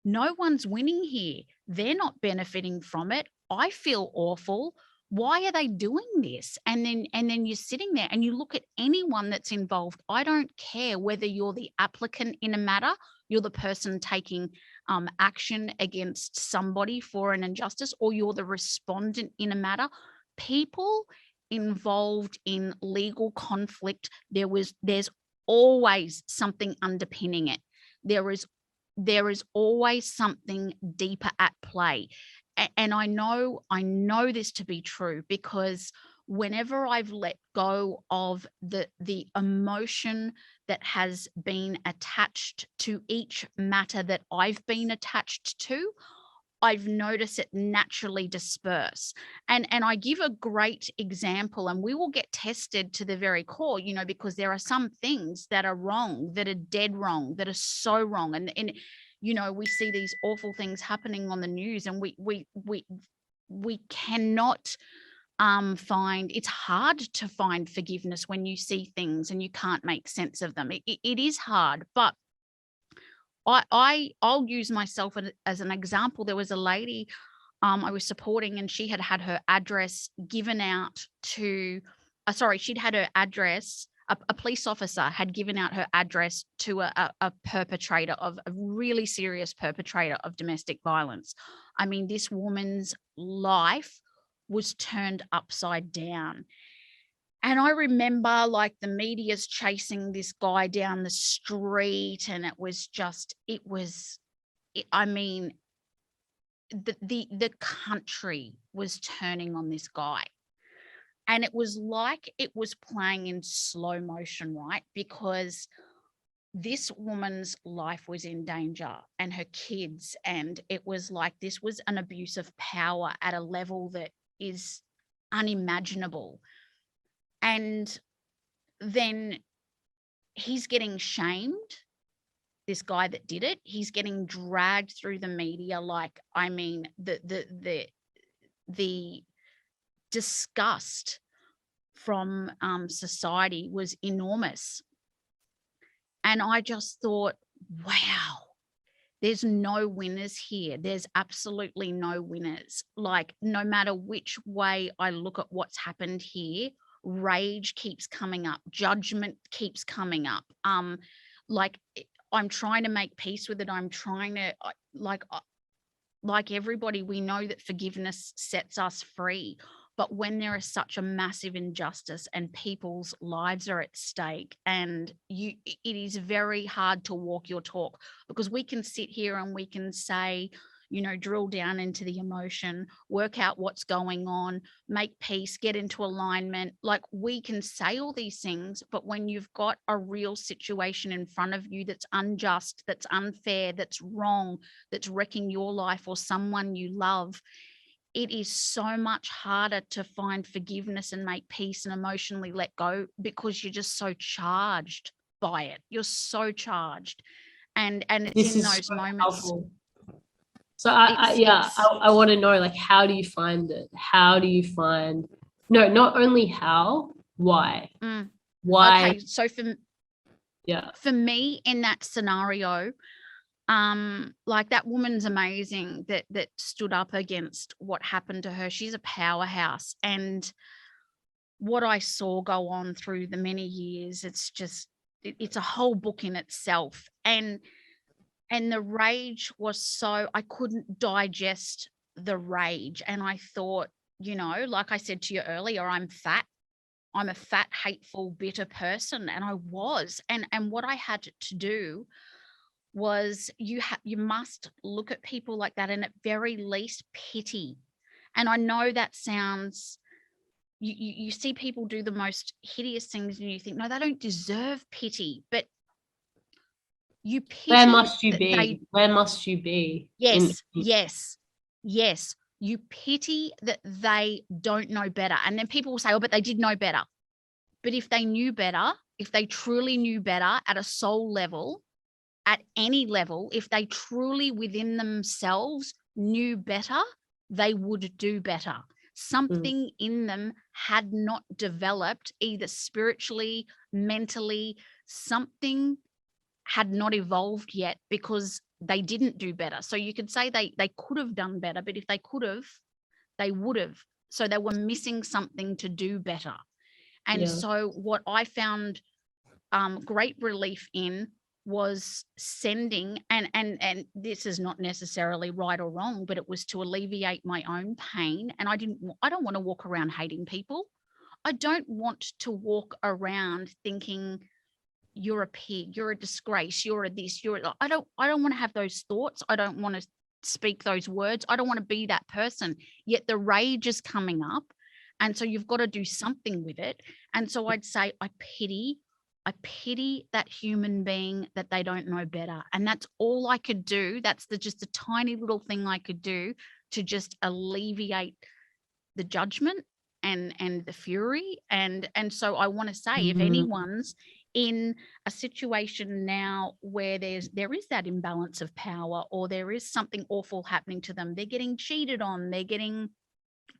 no one's winning here. They're not benefiting from it. I feel awful. Why are they doing this? And then you're sitting there and you look at anyone that's involved. I don't care whether you're the applicant in a matter, you're the person taking action against somebody for an injustice, or you're the respondent in a matter. People involved in legal conflict, there's always something underpinning it. There is always something deeper at play. And I know this to be true because whenever I've let go of the emotion that has been attached to each matter that I've been attached to, I've noticed it naturally disperse. And I give a great example, and we will get tested to the very core, because there are some things that are wrong, that are dead wrong, that are so wrong. And we see these awful things happening on the news, and we cannot find, it's hard to find forgiveness when you see things and you can't make sense of them. It is hard, but I'll use myself as an example. There was a lady I was supporting, and she had had her address given out to, she'd had her address, a police officer had given out her address to a perpetrator of a really serious perpetrator of domestic violence. I mean, this woman's life was turned upside down. And I remember like the media's chasing this guy down the street, and the country was turning on this guy. And it was like it was playing in slow motion, right? Because this woman's life was in danger, and her kids, and it was like this was an abuse of power at a level that is unimaginable. And then he's getting shamed, this guy that did it. He's getting dragged through the media. Like, I mean, the disgust from society was enormous. And I just thought, wow, there's no winners here. There's absolutely no winners. Like, no matter which way I look at what's happened here, rage keeps coming up, judgment keeps coming up. Like, I'm trying to make peace with it. I'm trying to, like everybody, we know that forgiveness sets us free. But when there is such a massive injustice and people's lives are at stake, and it is very hard to walk your talk, because we can sit here and we can say, you know, drill down into the emotion, work out what's going on, make peace, get into alignment. Like, we can say all these things, but when you've got a real situation in front of you that's unjust, that's unfair, that's wrong, that's wrecking your life or someone you love, it is so much harder to find forgiveness and make peace and emotionally let go, because you're just so charged by it. You're so charged. And it's in those moments. Helpful. So I want to know, like, how do you find it? How do you find, no, not only how, why? Why? Okay, so for me in that scenario, like, that woman's amazing that stood up against what happened to her. She's a powerhouse. And what I saw go on through the many years, it's just, it's a whole book in itself. And the rage was so, I couldn't digest the rage. And I thought, you know, like I said to you earlier, I'm fat. I'm a fat, hateful, bitter person. And I was. And what I had to do was, you must look at people like that, and at very least pity. And I know that sounds, you see people do the most hideous things, and you think, no, they don't deserve pity. But you pity. Where must you be? Where must you be? Yes. You pity that they don't know better. And then people will say, oh, but they did know better. But if they knew better, if they truly knew better at a soul level, at any level, if they truly within themselves knew better, they would do better. Something in them had not developed, either spiritually, mentally, something had not evolved yet, because they didn't do better. So you could say they could have done better, but if they could have, they would have. So they were missing something to do better. And so what I found great relief in was sending, and this is not necessarily right or wrong, but it was to alleviate my own pain. And I don't want to walk around hating people. I don't want to walk around thinking you're a pig, you're a disgrace, you're a this, I don't want to have those thoughts. I don't want to speak those words. I don't want to be that person. Yet the rage is coming up. And so you've got to do something with it. And so I'd say, I pity that human being that they don't know better. And that's all I could do. That's just a tiny little thing I could do to just alleviate the judgment and the fury. And so I want to say, if anyone's in a situation now where there is that imbalance of power, or there is something awful happening to them, they're getting cheated on, they're getting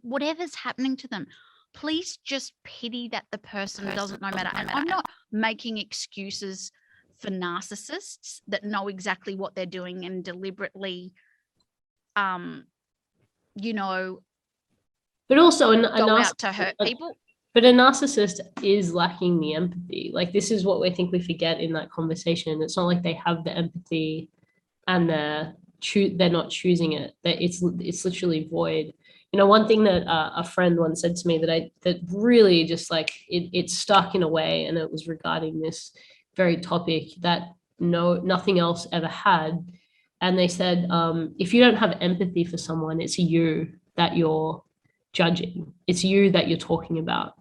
whatever's happening to them, please just pity that the person doesn't know better. And I'm not making excuses for narcissists that know exactly what they're doing and deliberately you know, but also go out to hurt people. But a narcissist is lacking the empathy. Like, this is what I think we forget in that conversation. It's not like they have the empathy and they're not choosing it. That it's literally void. You know, one thing that a friend once said to me that really just like it stuck in a way, and it was regarding this very topic that nothing else ever had. And they said, if you don't have empathy for someone, it's you that you're judging. It's you that you're talking about.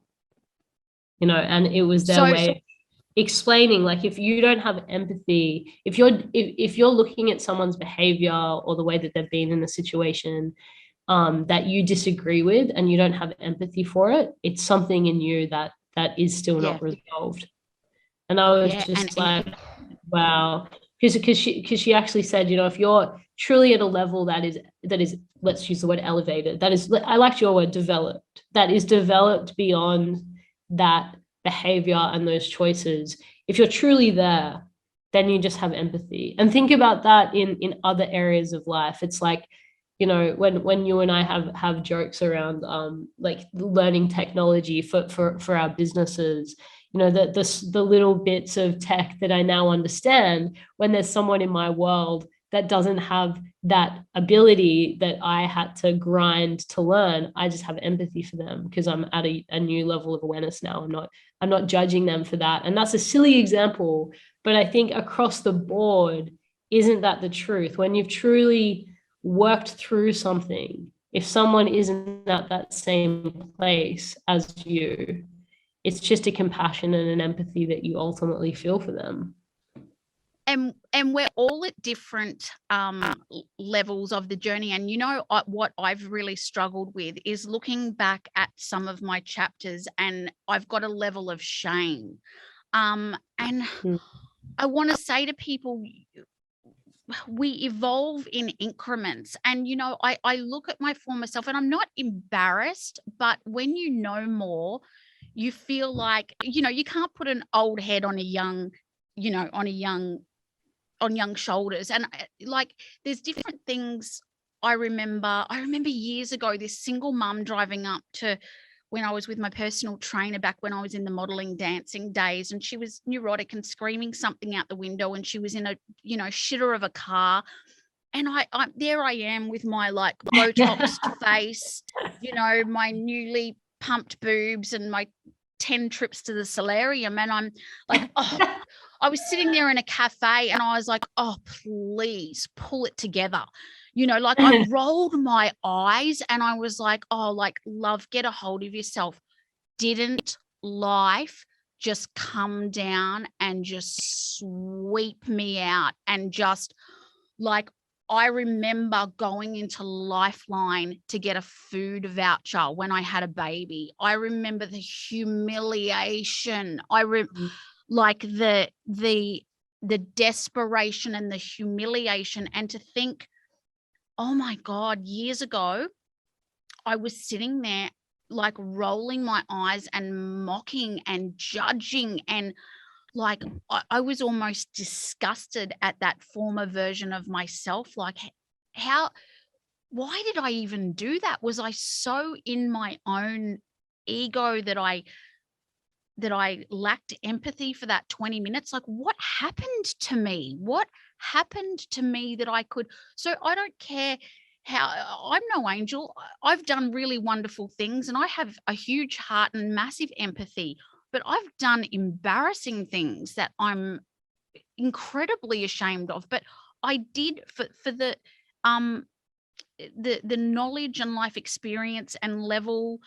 You know, and it was their way of explaining, like, if you don't have empathy, if you're looking at someone's behavior or the way that they've been in a situation that you disagree with and you don't have empathy for it, it's something in you that is still not resolved. And I was just like, wow, because she actually said, you know, if you're truly at a level that is, let's use the word elevated, that is, I liked your word, developed, that is developed beyond that behavior and those choices, if you're truly there, then you just have empathy. And think about that in other areas of life. It's like, you know, when you and I have jokes around like learning technology for our businesses, you know, the little bits of tech that I now understand, when there's someone in my world that doesn't have that ability that I had to grind to learn, I just have empathy for them because I'm at a new level of awareness now. I'm not judging them for that. And that's a silly example, but I think across the board, isn't that the truth? When you've truly worked through something, if someone isn't at that same place as you, it's just a compassion and an empathy that you ultimately feel for them. And we're all at different levels of the journey. And, you know, what I've really struggled with is looking back at some of my chapters, and I've got a level of shame. And I want to say to people, we evolve in increments. And, you know, I look at my former self and I'm not embarrassed, but when you know more, you feel like, you know, you can't put an old head on a young, you know, on young shoulders. And like, there's different things. I remember years ago, this single mum driving up to when I was with my personal trainer back when I was in the modeling dancing days, and she was neurotic and screaming something out the window, and she was in a, you know, shitter of a car. And I there I am with my like Botoxed face, you know, my newly pumped boobs and my 10 trips to the solarium. And I'm like, oh, I was sitting there in a cafe and I was like, oh, please pull it together. You know, like I rolled my eyes and I was like, oh, like, love, get a hold of yourself. Didn't life just come down and just sweep me out? And just like, I remember going into Lifeline to get a food voucher when I had a baby. I remember the humiliation. Like the desperation and the humiliation. And to think, oh my God, years ago, I was sitting there like rolling my eyes and mocking and judging, and like I was almost disgusted at that former version of myself. Like, why did I even do that? Was I so in my own ego that I lacked empathy for that 20 minutes? Like, what happened to me? What happened to me that I could? So I don't care how, I'm no angel. I've done really wonderful things and I have a huge heart and massive empathy, but I've done embarrassing things that I'm incredibly ashamed of. But I did for the knowledge and life experience and level,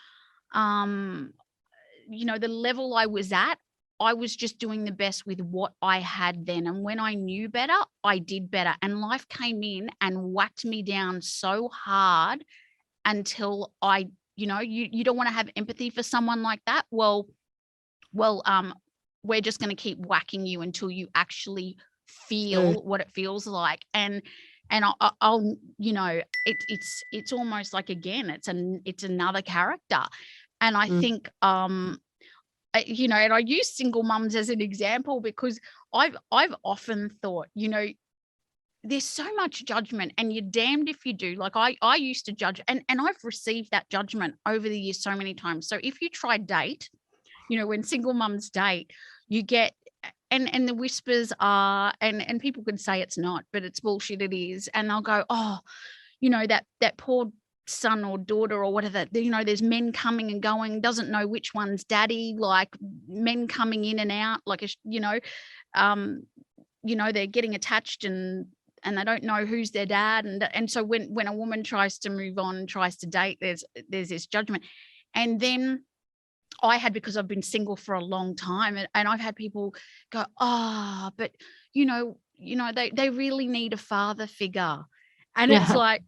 you know, the level I was at, I was just doing the best with what I had then. And when I knew better, I did better. And life came in and whacked me down so hard until I, you know, you don't want to have empathy for someone like that. Well, we're just going to keep whacking you until you actually feel what it feels like. And I'll, you know, it's almost like, again, it's another character. And I think, you know, and I use single mums as an example because I've often thought, you know, there's so much judgment, and you're damned if you do. Like I used to judge, and I've received that judgment over the years so many times. So if you try date, when single mums date, you get, and the whispers are, and people can say it's not, but it's bullshit, it is. And they'll go, oh, that poor son or daughter or whatever, there's men coming and going, doesn't know which one's daddy, like men coming in and out, like, they're getting attached and they don't know who's their dad. And so when a woman tries to move on, tries to date, there's this judgment. And then because I've been single for a long time, and I've had people go, oh, but they really need a father figure. And it's like,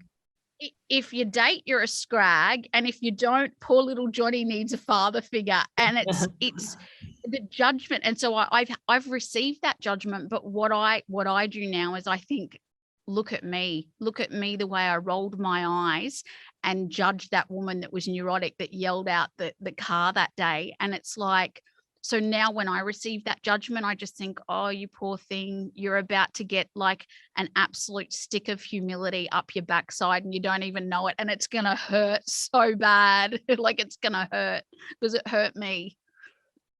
if you date, you're a scrag, and if you don't, poor little Johnny needs a father figure. And it's the judgment. And so I've received that judgment. But what I do now is I think, look at me, the way I rolled my eyes and judged that woman that was neurotic, that yelled out the car that day. And it's like, so now when I receive that judgment, I just think, oh, you poor thing, you're about to get like an absolute stick of humility up your backside and you don't even know it. And it's going to hurt so bad. Like, it's going to hurt because it hurt me.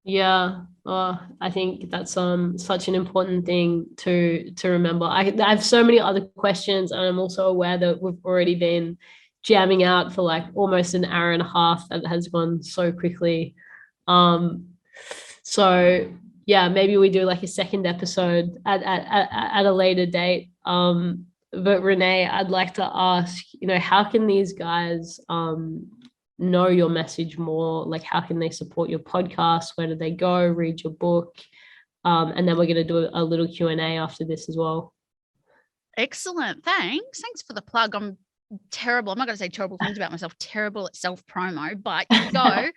Yeah. Oh, I think that's such an important thing to remember. I have so many other questions, and I'm also aware that we've already been jamming out for like almost an hour and a half. That has gone so quickly. So yeah, maybe we do like a second episode at a later date. But Renee, I'd like to ask, how can these guys know your message more? Like, how can they support your podcast? Where do they go? Read your book? And then we're going to do a little Q&A after this as well. Excellent. Thanks for the plug. I'm terrible. I'm not going to say terrible things about myself, terrible at self-promo, but you go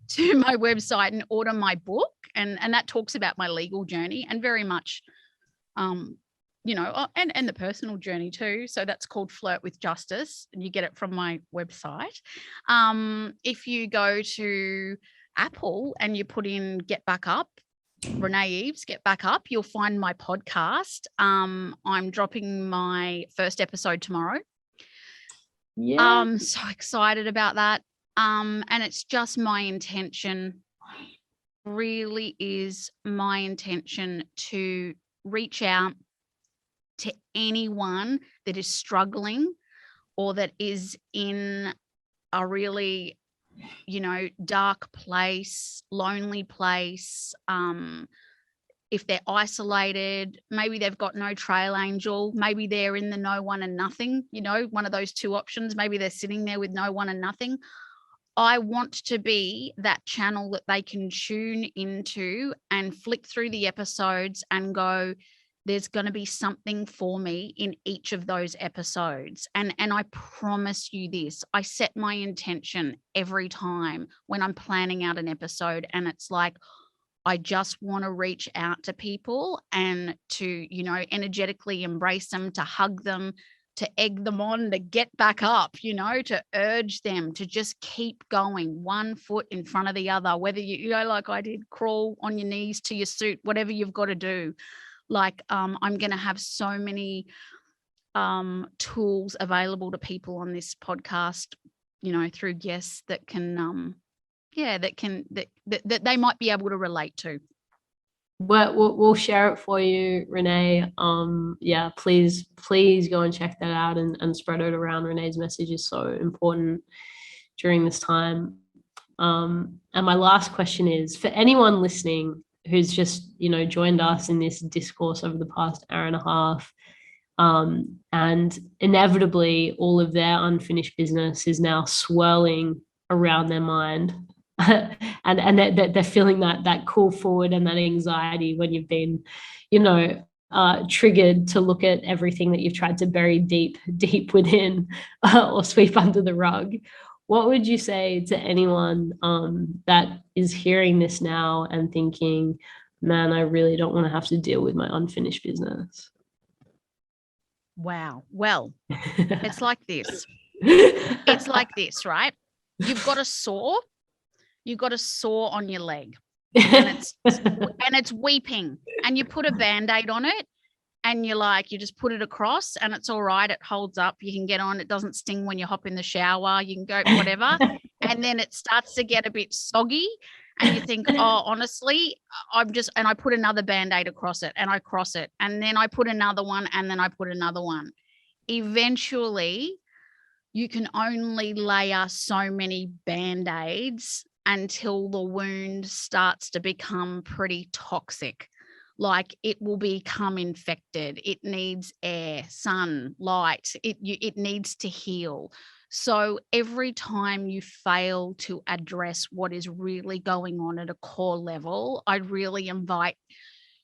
to my website and order my book, and that talks about my legal journey and very much and the personal journey too. So that's called Flirt with Justice, and you get it from my website. If you go to Apple and you put in Get Back Up, Renee Eaves, Get Back Up, you'll find my podcast. I'm dropping my first episode tomorrow. Yeah. I'm so excited about that. And it's just my intention, really is my intention, to reach out to anyone that is struggling or that is in a really, dark place, lonely place. If they're isolated, maybe they've got no trail angel, maybe they're in the no one and nothing, one of those two options. Maybe they're sitting there with no one and nothing. I want to be that channel that they can tune into and flick through the episodes and go, there's going to be something for me in each of those episodes. And I promise you this, I set my intention every time when I'm planning out an episode, and it's like, I just want to reach out to people and to, energetically embrace them, to hug them, to egg them on, to get back up, to urge them to just keep going, one foot in front of the other, whether like I did, crawl on your knees to your suit, whatever you've got to do. Like, I'm going to have so many tools available to people on this podcast, through guests that can, that they might be able to relate to. We'll share it for you, Renee. Please go and check that out and spread it around. Renee's message is so important during this time. And my last question is, for anyone listening who's just, joined us in this discourse over the past hour and a half, and inevitably all of their unfinished business is now swirling around their mind. and they're feeling that call forward and that anxiety when you've been, triggered to look at everything that you've tried to bury deep within or sweep under the rug. What would you say to anyone that is hearing this now and thinking, man, I really don't want to have to deal with my unfinished business? Wow. Well, it's like this. It's like this, right? You've got a sore on your leg, and it's weeping, and you put a Band-Aid on it, and you're like, you just put it across and it's all right. It holds up. You can get on. It doesn't sting when you hop in the shower. You can go whatever. And then it starts to get a bit soggy and you think, oh, honestly, and I put another Band-Aid across it and I cross it. And then I put another one and then I put another one. Eventually, you can only layer so many Band-Aids until the wound starts to become pretty toxic. Like it will become infected. It needs air, sun, light. It needs to heal. So every time you fail to address what is really going on at a core level, I really invite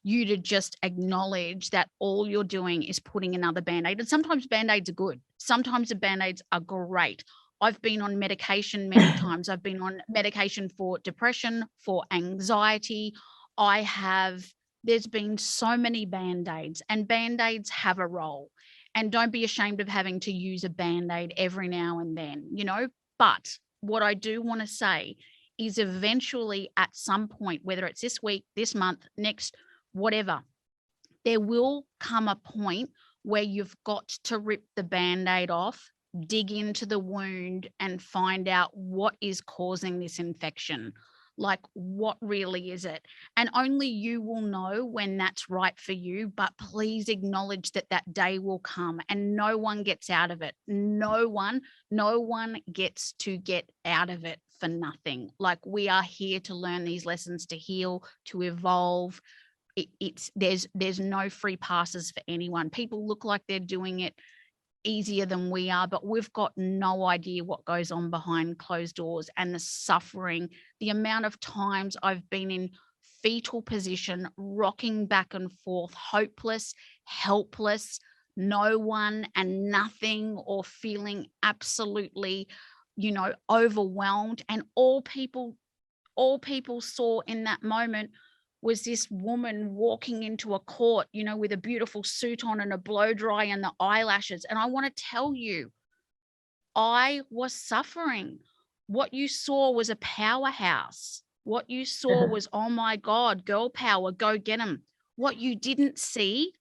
you to just acknowledge that all you're doing is putting another Band-Aid. And sometimes Band-Aids are good. Sometimes the Band-Aids are great. I've been on medication many times. I've been on medication for depression, for anxiety. There's been so many Band-Aids, and Band-Aids have a role. And don't be ashamed of having to use a Band-Aid every now and then, But what I do want to say is eventually at some point, whether it's this week, this month, next, whatever, there will come a point where you've got to rip the Band-Aid off, dig into the wound and find out what is causing this infection. Like, what really is it? And only you will know when that's right for you. But please acknowledge that day will come and no one gets out of it. No one gets to get out of it for nothing. Like, we are here to learn these lessons, to heal, to evolve. There's no free passes for anyone. People look like they're doing it easier than we are, but we've got no idea what goes on behind closed doors, and the suffering, the amount of times I've been in fetal position, rocking back and forth, hopeless, helpless, no one and nothing, or feeling absolutely, overwhelmed. And all people saw in that moment was this woman walking into a court, with a beautiful suit on and a blow dry and the eyelashes. And I want to tell you, I was suffering. What you saw was a powerhouse. What you saw was, oh my God, girl power, go get them. What you didn't see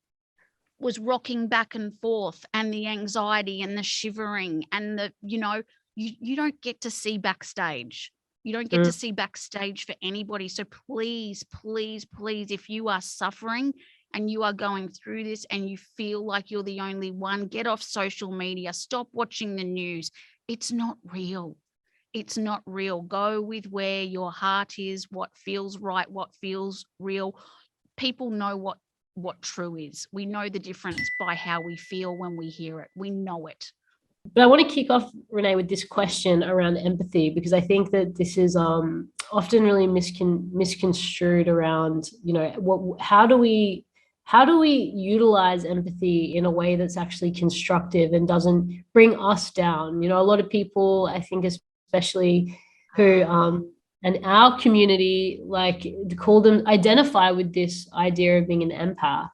was rocking back and forth and the anxiety and the shivering and the, you don't get to see backstage. You don't get to see backstage for anybody. So please, please, please, if you are suffering and you are going through this and you feel like you're the only one, get off social media. Stop watching the news. It's not real. It's not real. Go with where your heart is, what feels right, what feels real. People know what true is. We know the difference by how we feel when we hear it. We know it. But I want to kick off, Renee, with this question around empathy, because I think that this is often really misconstrued around, how do we utilize empathy in a way that's actually constructive and doesn't bring us down? A lot of people, I think, especially who and our community, identify with this idea of being an empath,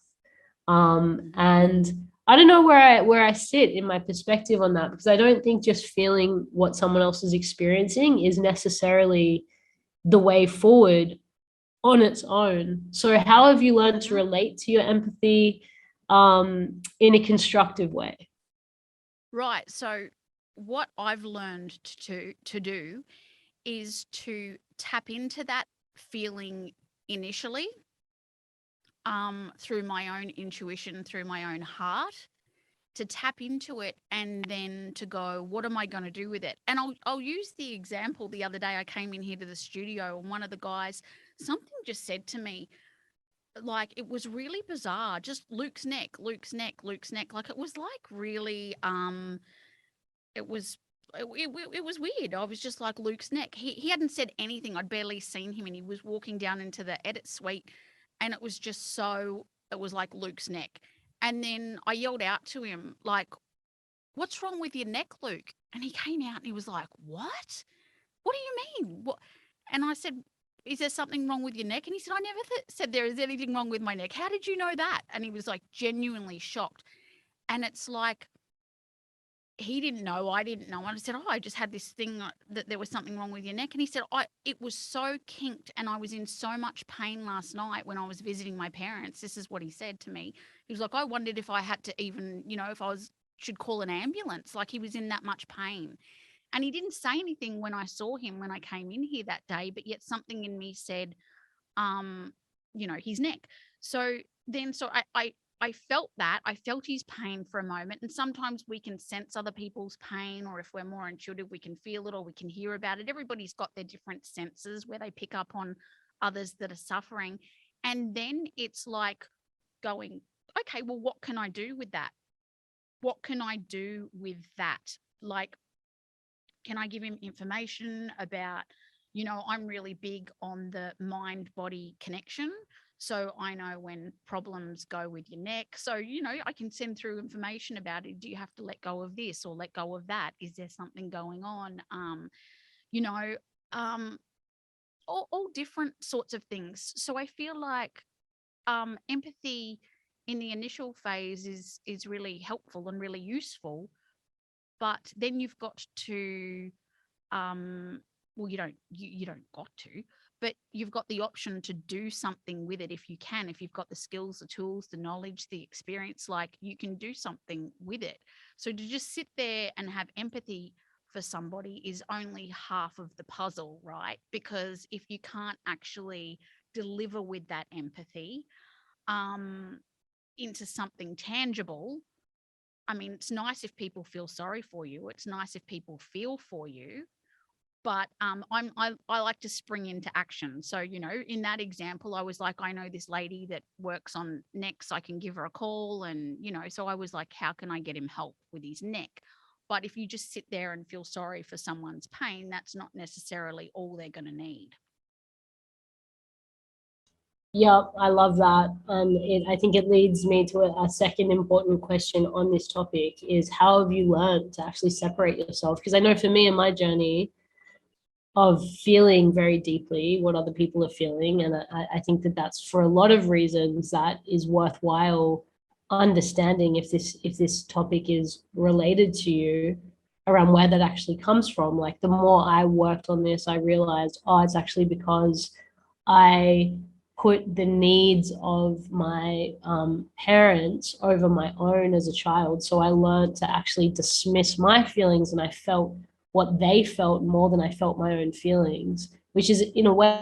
and I don't know where I sit in my perspective on that, because I don't think just feeling what someone else is experiencing is necessarily the way forward on its own. So how have you learned to relate to your empathy in a constructive way? Right. So what I've learned to do is to tap into that feeling initially, through my own intuition, through my own heart, to tap into it and then to go, what am I going to do with it? And I'll use the example. The other day I came in here to the studio and one of the guys, something just said to me, like, it was really bizarre, just Luke's neck. Like, it was like really, it was weird. I was just like, Luke's neck. He hadn't said anything. I'd barely seen him, and he was walking down into the edit suite, and it was just it was like Luke's neck. And then I yelled out to him, like, what's wrong with your neck, Luke? And he came out and he was like, what? What do you mean? What? And I said, is there something wrong with your neck? And he said, I never said there is anything wrong with my neck. How did you know that? And he was like genuinely shocked. And it's like, he didn't know, I didn't know. And I said, I just had this thing that there was something wrong with your neck. And he said, it was so kinked and I was in so much pain last night when I was visiting my parents. This is what he said to me. He was like, I wondered if I had to even, if should call an ambulance. Like, he was in that much pain. And he didn't say anything when I saw him when I came in here that day, but yet something in me said, his neck. So I felt that. I felt his pain for a moment. And sometimes we can sense other people's pain, or if we're more intuitive, we can feel it or we can hear about it. Everybody's got their different senses where they pick up on others that are suffering. And then it's like going, okay, well, what can I do with that? What can I do with that? Like, can I give him information about, I'm really big on the mind-body connection. So I know when problems go with your neck. So, I can send through information about it. Do you have to let go of this or let go of that? Is there something going on? All different sorts of things. So I feel like empathy in the initial phase is really helpful and really useful. But then you've got to well, you don't got to, but you've got the option to do something with it if you can. If you've got the skills, the tools, the knowledge, the experience, like, you can do something with it. So to just sit there and have empathy for somebody is only half of the puzzle, right? Because if you can't actually deliver with that empathy into something tangible, I mean, it's nice if people feel sorry for you. It's nice if people feel for you. But I like to spring into action. So, in that example, I was like, I know this lady that works on necks. I can give her a call. And, so I was like, how can I get him help with his neck? But if you just sit there and feel sorry for someone's pain, that's not necessarily all they're going to need. Yeah, I love that. I think it leads me to a second important question on this topic is, how have you learned to actually separate yourself? Because I know for me in my journey of feeling very deeply what other people are feeling, and I think that that's for a lot of reasons that is worthwhile understanding if this topic is related to you, around where that actually comes from. Like, the more I worked on this, I realized, it's actually because I put the needs of my parents over my own as a child. So I learned to actually dismiss my feelings, and I felt what they felt more than I felt my own feelings, which is, in a way,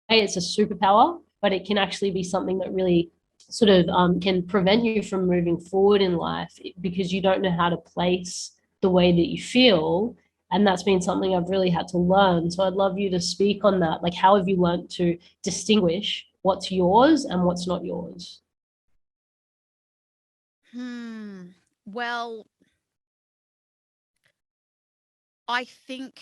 it's a superpower, but it can actually be something that really sort of can prevent you from moving forward in life, because you don't know how to place the way that you feel. And that's been something I've really had to learn. So I'd love you to speak on that. Like, how have you learned to distinguish what's yours and what's not yours? Well, I think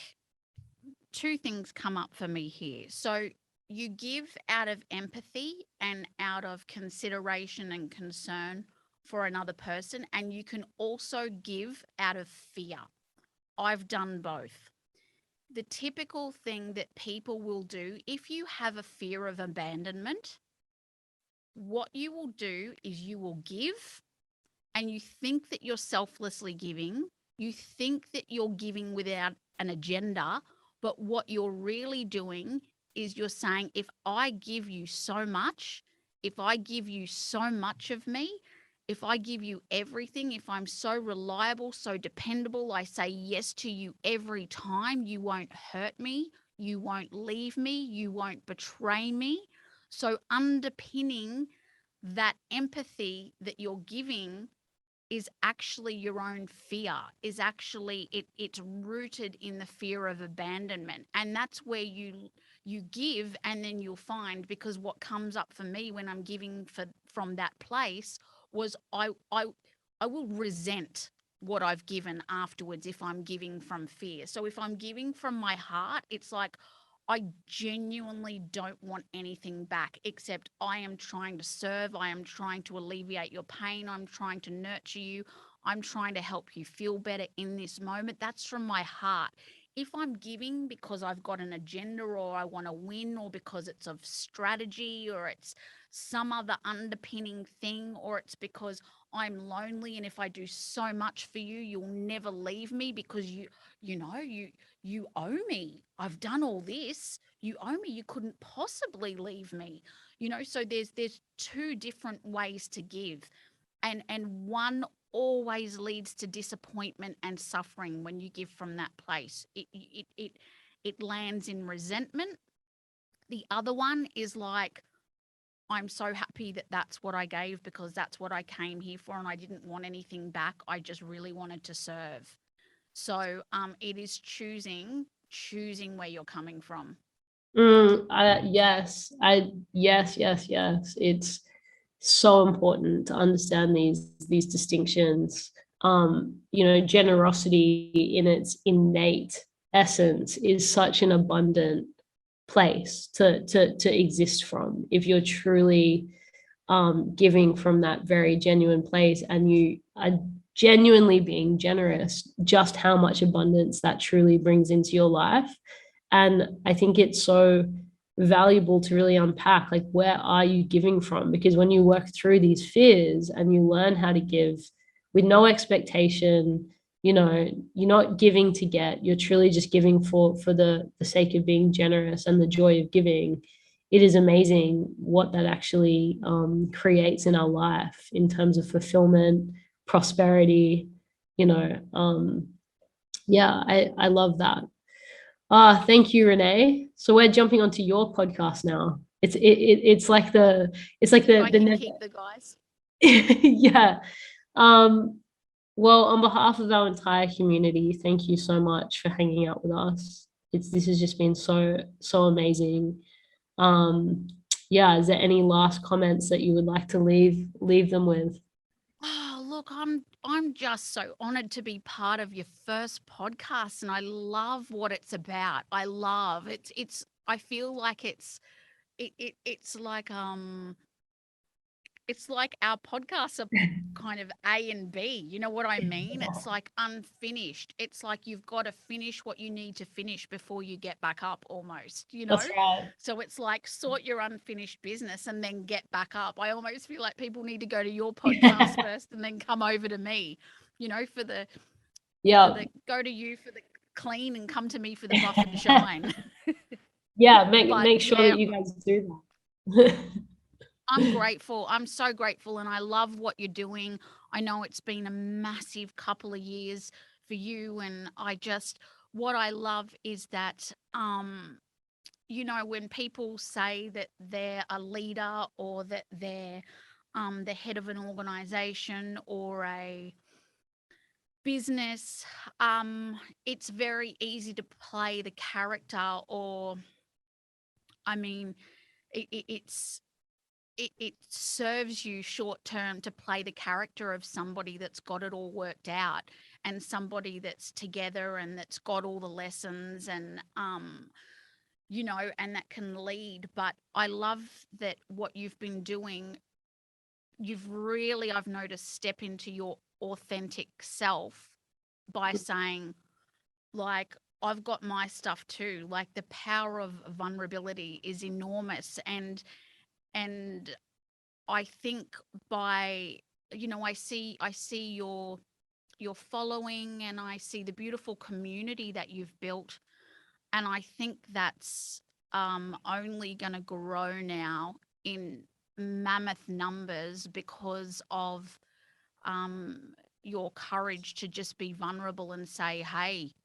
two things come up for me here. So you give out of empathy and out of consideration and concern for another person, and you can also give out of fear. I've done both. The typical thing that people will do, if you have a fear of abandonment, what you will do is you will give, and you think that you're selflessly giving. You think that you're giving without an agenda, but what you're really doing is you're saying, if I give you so much, if I give you so much of me, if I give you everything, if I'm so reliable, so dependable, I say yes to you every time, you won't hurt me, you won't leave me, you won't betray me. So underpinning that empathy that you're giving is actually your own fear, is actually it's rooted in the fear of abandonment. And that's where you give, and then you'll find, because what comes up for me when I'm giving from that place was I will resent what I've given afterwards if I'm giving from fear. So if I'm giving from my heart, it's like, I genuinely don't want anything back, except I am trying to serve. I am trying to alleviate your pain. I'm trying to nurture you. I'm trying to help you feel better in this moment. That's from my heart. If I'm giving because I've got an agenda, or I want to win, or because it's of strategy, or it's some other underpinning thing, or it's because I'm lonely, and if I do so much for you, you'll never leave me because you owe me. I've done all this. You owe me. You couldn't possibly leave me. So there's two different ways to give, and one always leads to disappointment and suffering when you give from that place. It lands in resentment. The other one is like, I'm so happy that that's what I gave because that's what I came here for, and I didn't want anything back. I just really wanted to serve. So it is choosing where you're coming from. Yes. It's so important to understand these distinctions. Generosity in its innate essence is such an abundant place to exist from. If you're truly giving from that very genuine place, and you are genuinely being generous, just how much abundance that truly brings into your life. And I think it's so valuable to really unpack, like, where are you giving from? Because when you work through these fears and you learn how to give with no expectation, you're not giving to get, you're truly just giving for the sake of being generous and the joy of giving. It is amazing what that actually creates in our life in terms of fulfillment, prosperity. I love that. Thank you, Renee. So we're jumping onto your podcast now. It's like the Keep the guys. Yeah. Well, on behalf of our entire community, thank you so much for hanging out with us. This has just been so amazing. Is there any last comments that you would like to leave them with? Oh, look, I'm just so honored to be part of your first podcast, and I love what it's about. I love it's I feel like it's like our podcasts are kind of A and B. You know what I mean? It's like unfinished. It's like you've got to finish what you need to finish before you get back up almost, That's right. So it's like sort your unfinished business and then get back up. I almost feel like people need to go to your podcast first and then come over to me, for the go to you for the clean and come to me for the buff and shine. Make sure that you guys do that. I'm grateful. I'm so grateful, and I love what you're doing. I know it's been a massive couple of years for you, and what I love is that, when people say that they're a leader or that they're the head of an organization or a business, it's very easy to play the character, or, it serves you short term to play the character of somebody that's got it all worked out, and somebody that's together and that's got all the lessons, and and that can lead. But I love that what you've been doing, you've really, I've noticed, step into your authentic self by saying, like, I've got my stuff too. Like, the power of vulnerability is enormous, and I think by, I see your following, and I see the beautiful community that you've built, and I think that's only going to grow now in mammoth numbers because of your courage to just be vulnerable and say, hey,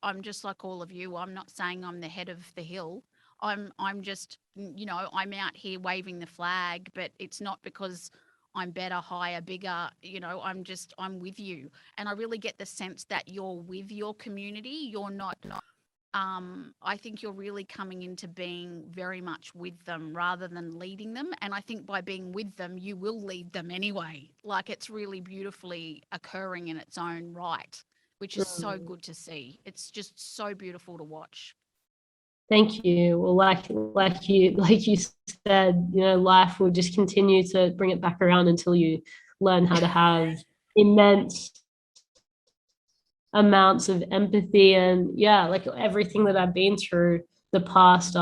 I'm just like all of you. I'm not saying I'm the head of the hill. I'm just, I'm out here waving the flag, but it's not because I'm better, higher, bigger, I'm with you. And I really get the sense that you're with your community. You're not, I think you're really coming into being very much with them rather than leading them. And I think by being with them, you will lead them anyway. Like, it's really beautifully occurring in its own right, which is so good to see. It's just so beautiful to watch. Thank you. Well, like you said, life will just continue to bring it back around until you learn how to have immense amounts of empathy. And like everything that I've been through the past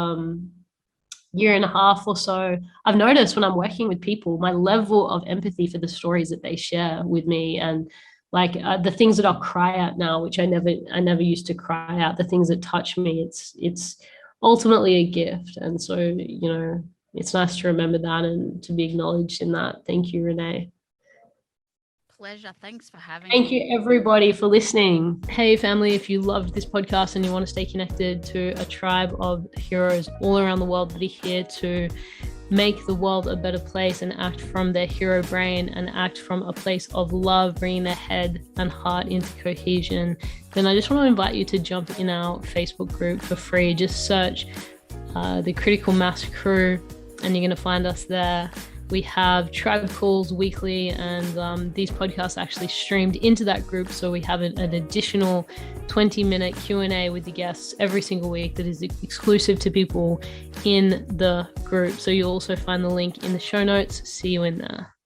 year and a half or so, I've noticed when I'm working with people, my level of empathy for the stories that they share with me, and like the things that I'll cry out now, which I never used to cry out, the things that touch me, it's ultimately a gift. And so, you know, it's nice to remember that and to be acknowledged in that. Thank you, Renee. Pleasure. Thanks for having Thank me. you, everybody, for listening. Hey, family, if you loved this podcast and you want to stay connected to a tribe of heroes all around the world that are here to make the world a better place and act from their hero brain and act from a place of love, bringing their head and heart into cohesion, then I just want to invite you to jump in our Facebook group for free. Just search the Critical Mass Crew and you're going to find us there. We have tribe calls weekly, and these podcasts actually streamed into that group. So we have an additional 20-minute Q&A with the guests every single week that is exclusive to people in the group. So you'll also find the link in the show notes. See you in there.